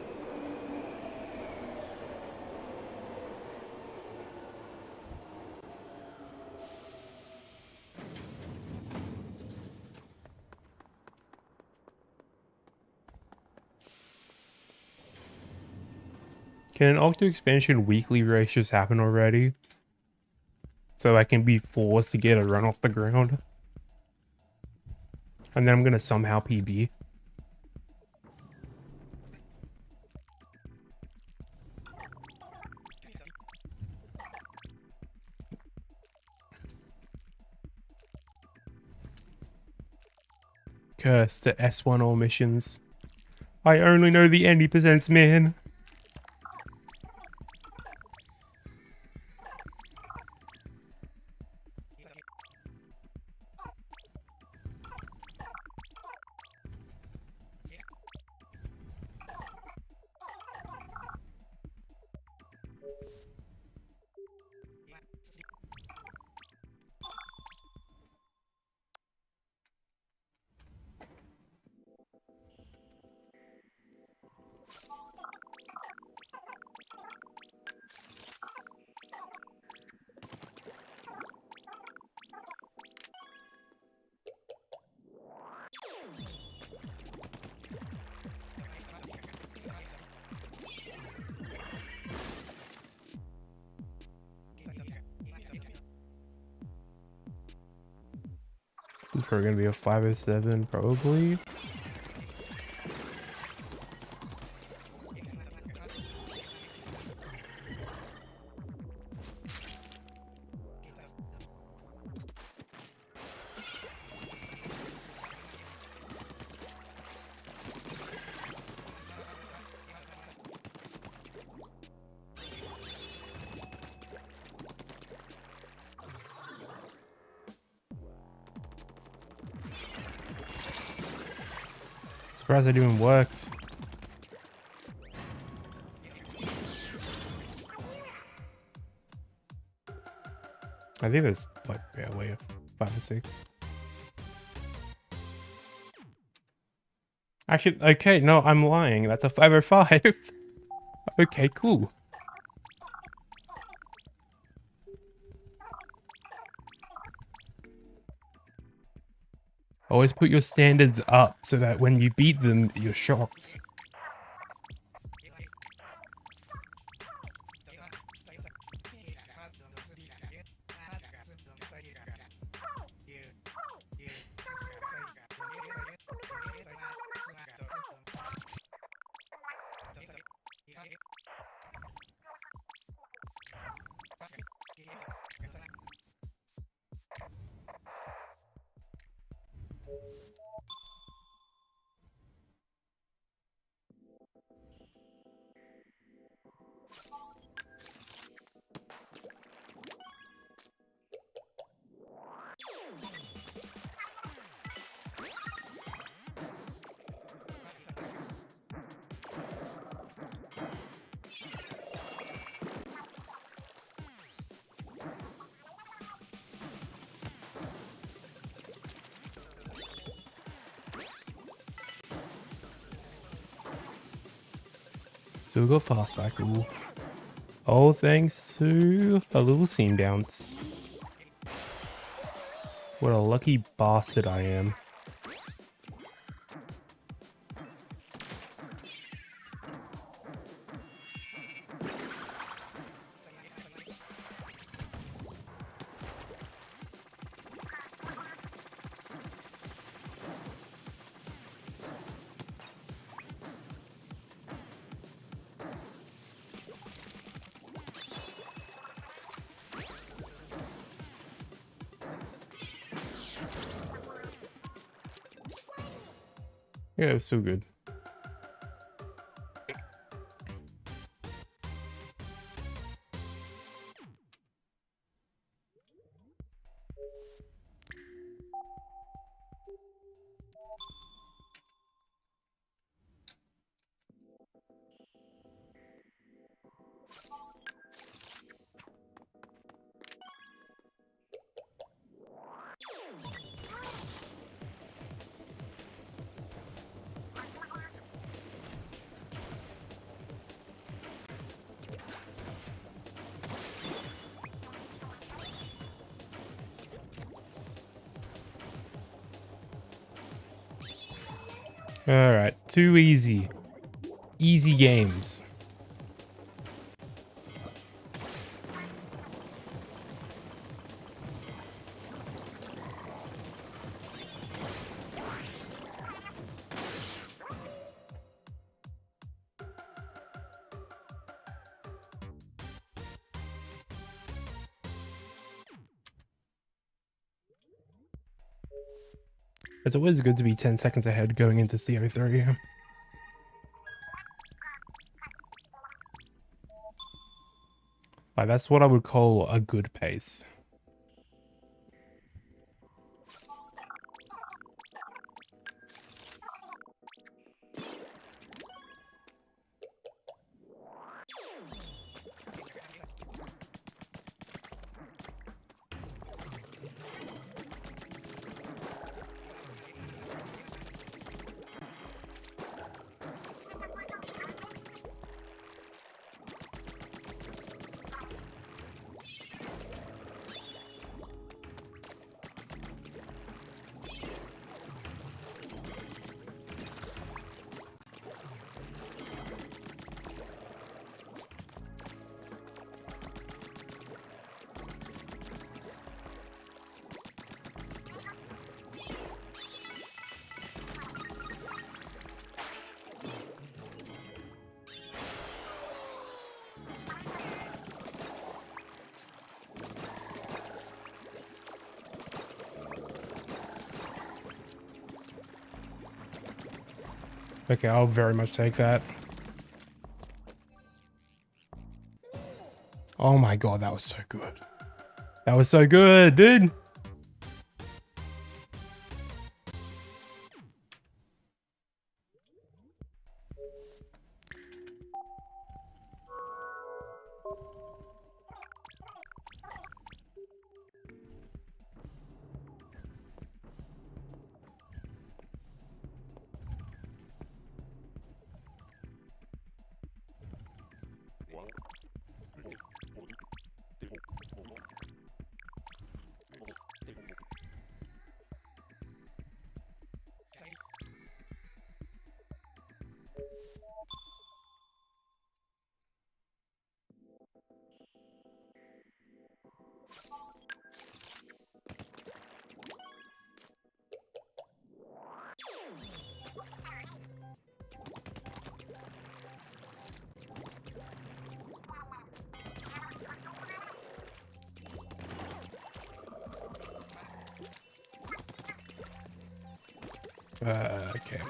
Can an Octo Expansion weekly race just happen already? So I can be forced to get a run off the ground? And then I'm gonna somehow PB. Curse to S1 all missions. I only know the 80%, man. It's probably gonna be a 507, probably. Surprised it even worked. I think that's like barely a 5 or 6. Actually, okay, no, I'm lying. That's a 505. Okay, cool. Always put your standards up so that when you beat them, you're shocked. Still got fast cycle. All thanks to a little seam bounce. What a lucky bastard I am. Yeah, it was so good. Alright, too easy. Easy games. It's always good to be 10 seconds ahead going into CO3. Like, that's what I would call a good pace. Okay, I'll very much take that. Oh my god, that was so good. That was so good, dude. Okay.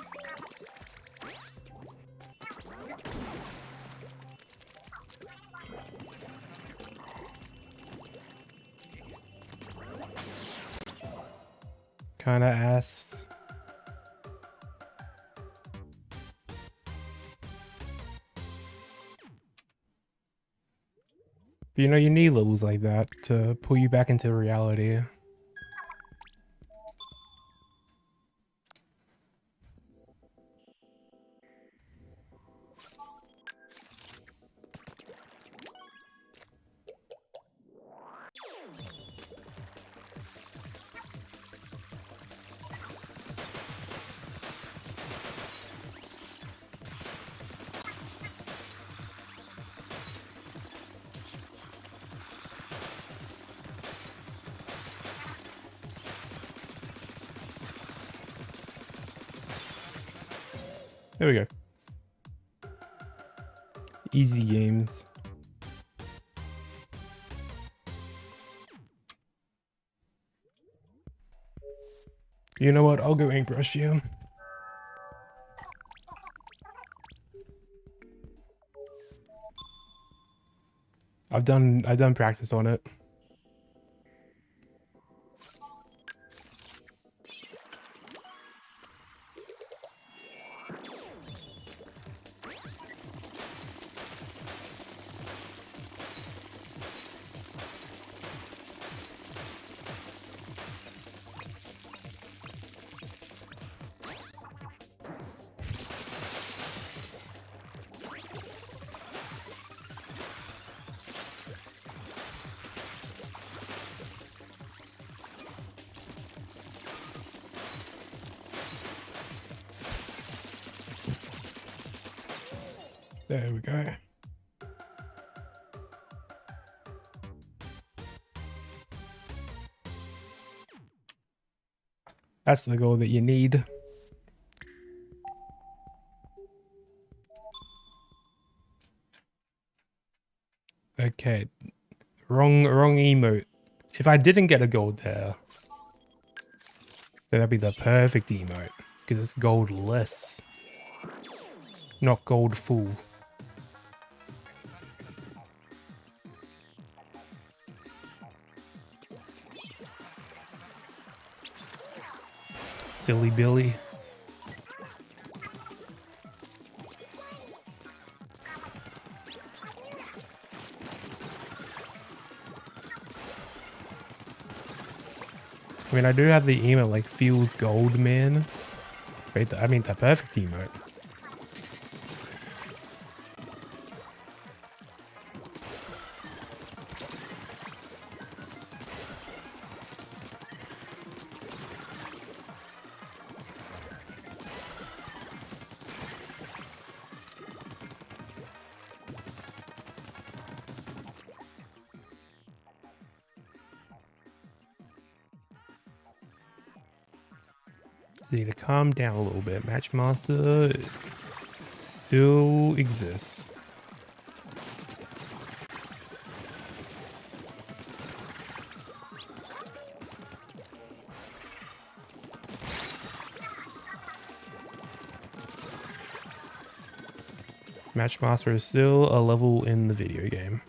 Kinda asks. But you know, you need levels like that to pull you back into reality. There we go. Easy games. You know what? I'll go ink brush you. I've done practice on it. There we go. That's the goal that you need. Okay. Wrong emote. If I didn't get a gold there, then that'd be the perfect emote. Because it's goldless. Not gold full. Silly Billy. I mean, I do have the emote like feels gold, man. Wait, I mean the perfect emote. Need to calm down a little bit. Matchmaster still exists. Matchmaster is still a level in the video game.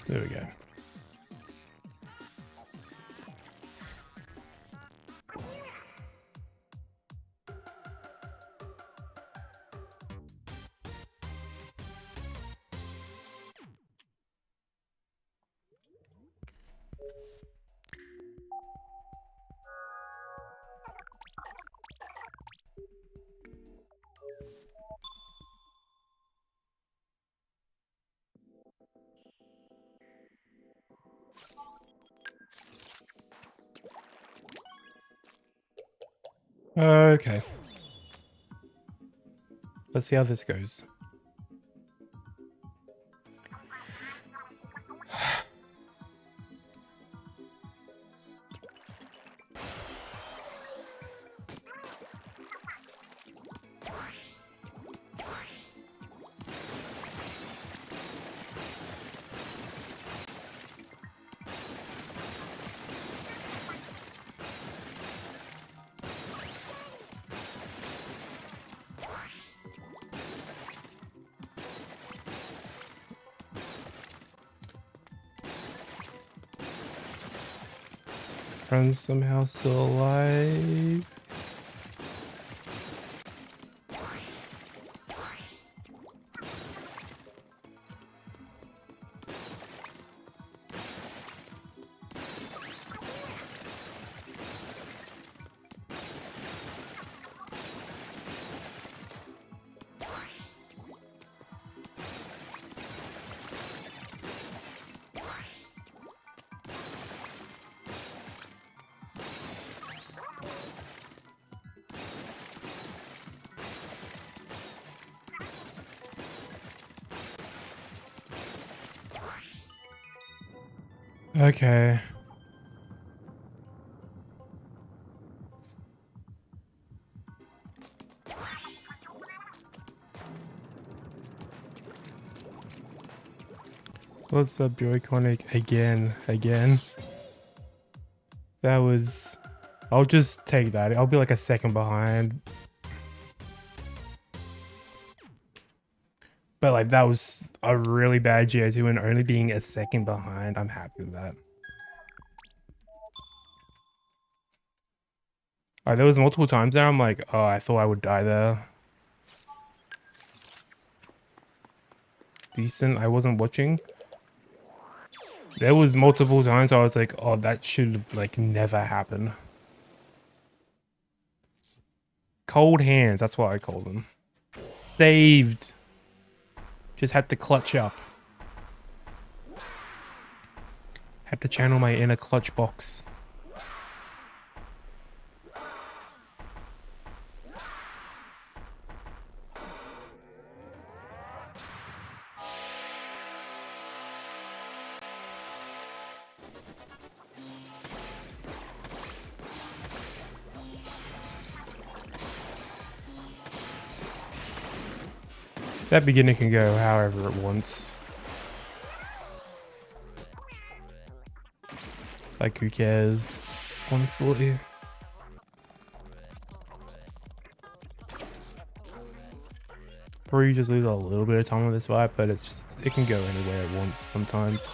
There we go. Okay. Let's see how this goes. Friends somehow still alive. Okay. What's up, Joy-Conic? Again. That was... I'll just take that. I'll be like a second behind. But like, that was a really bad GO2 and only being a second behind. I'm happy with that. There was multiple times there I'm like, oh, I thought I would die there. Decent. I wasn't watching. There was multiple times I was like, oh, that should like never happen. Cold hands, that's what I call them. Saved. Just had to clutch up. Had to channel my inner clutch box. That beginning can go however it wants. Like, who cares? Honestly. Probably just lose a little bit of time with this vibe, but it's just, it can go anywhere it wants sometimes.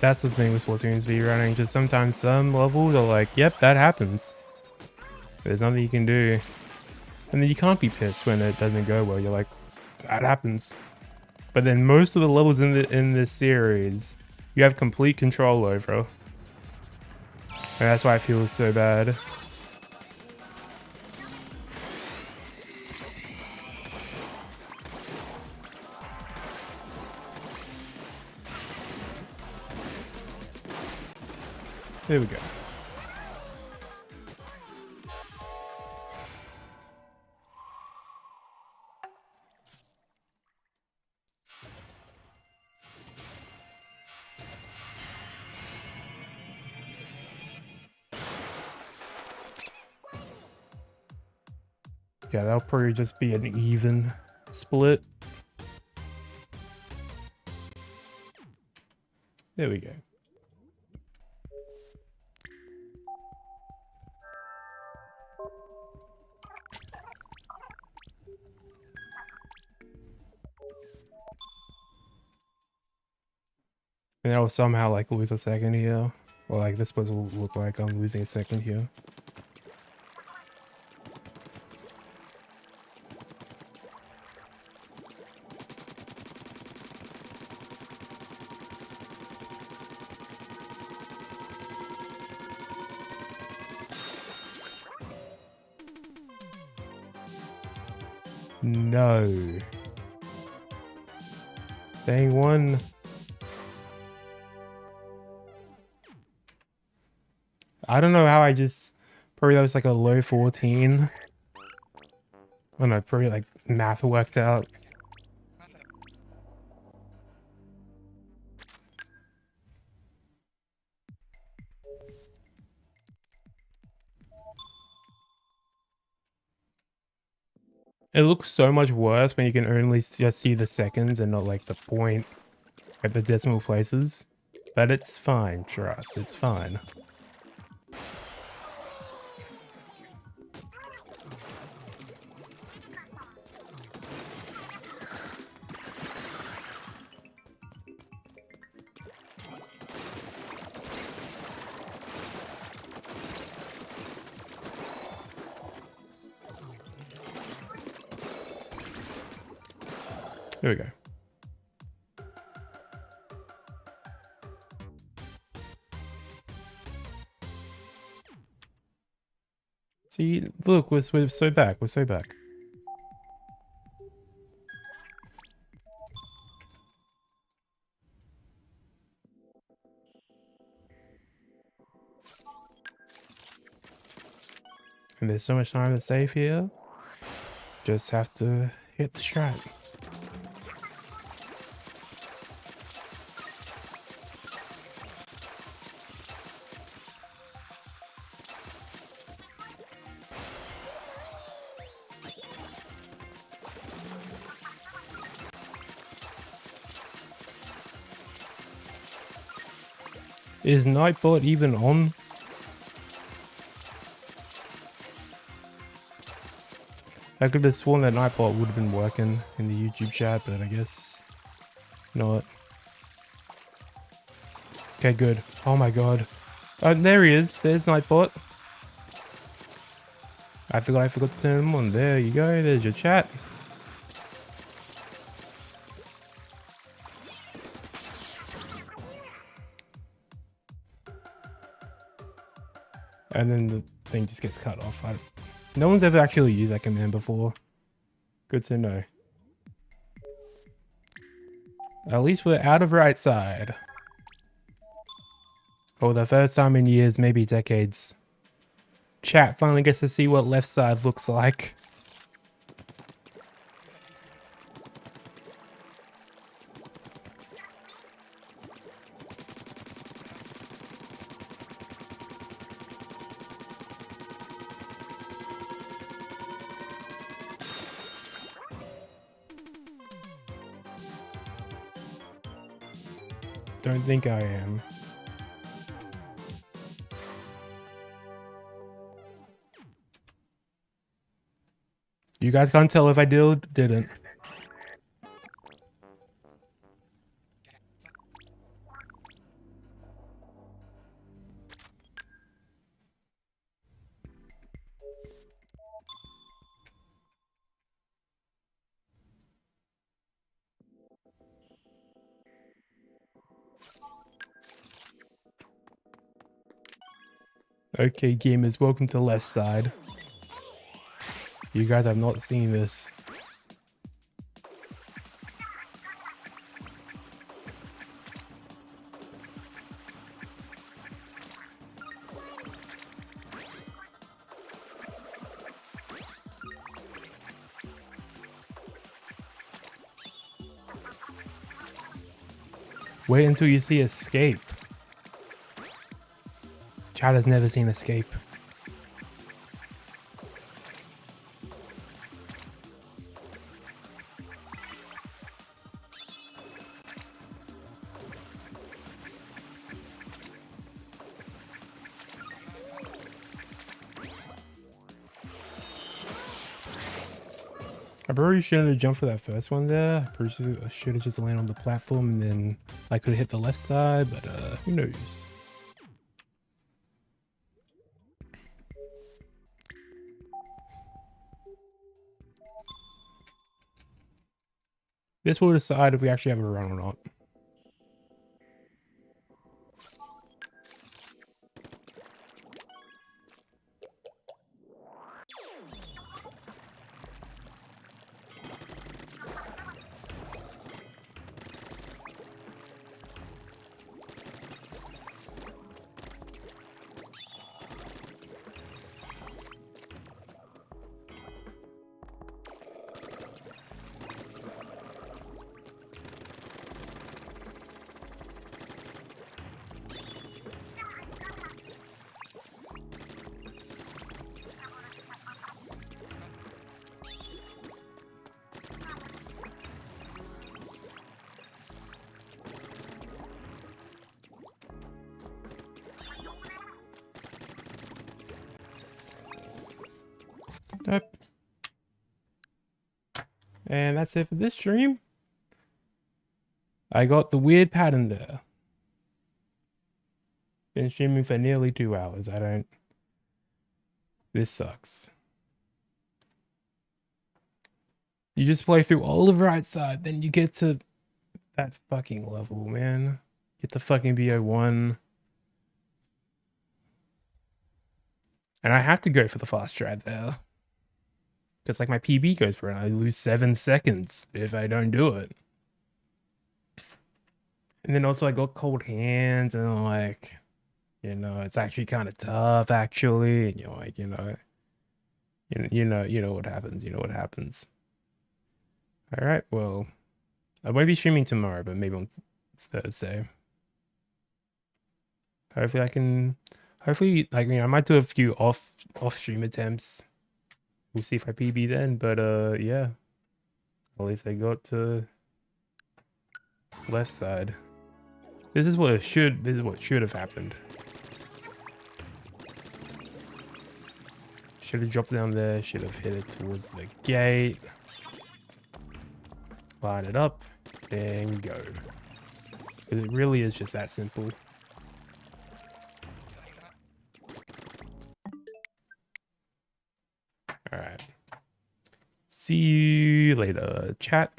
That's the thing with Splatoon speedrunning, just sometimes some levels are like, yep, that happens. There's nothing you can do. And then you can't be pissed when it doesn't go well. You're like, that happens. But then most of the levels in this series, you have complete control over. And that's why I feel so bad. There we go. Yeah, that'll probably just be an even split. There we go. And I'll somehow like lose a second here. Or like this supposed to look like I'm losing a second here. No. Dang one. I don't know how I just... Probably that was like a low 14. I don't know, probably like math worked out. It looks so much worse when you can only just see the seconds and not like the point at the decimal places. But it's fine, trust, it's fine. Here we go. See, look, we're so back. We're so back. And there's so much time to save here. Just have to hit the strat. Is Nightbot even on? I could have sworn that Nightbot would have been working in the YouTube chat, but I guess not. Okay, good. Oh my god. There he is. There's Nightbot. I forgot to turn him on. There you go. There's your chat. And then the thing just gets cut off. No one's ever actually used that command before. Good to know. At least we're out of right side. For the first time in years, maybe decades. Chat finally gets to see what left side looks like. Don't think I am. You guys can't tell if I did or didn't. Okay, gamers, welcome to left side. You guys have not seen this. Wait until you see escape. Chad has never seen escape. I probably shouldn't have jumped for that first one there. I probably should have just landed on the platform and then I could have hit the left side, but who knows? This will decide if we actually have a run or not. And that's it for this stream. I got the weird pattern there. Been streaming for nearly 2 hours. This sucks. You just play through all the right side, then you get to that fucking level, man. Get to fucking BO1. And I have to go for the fast ride there. Because like my PB goes for it. I lose 7 seconds if I don't do it. And then also I got cold hands and I'm like, you know, it's actually kind of tough actually. And you're like, you know what happens. You know what happens. All right, well, I won't be streaming tomorrow, but maybe on Thursday. Hopefully, like, I might do a few off stream attempts. We'll see if I PB then, but yeah. At least I got to left side. This is what should have happened. Should have dropped down there, should have hit it towards the gate. Line it up, and go. It really is just that simple. All right. See you later, chat.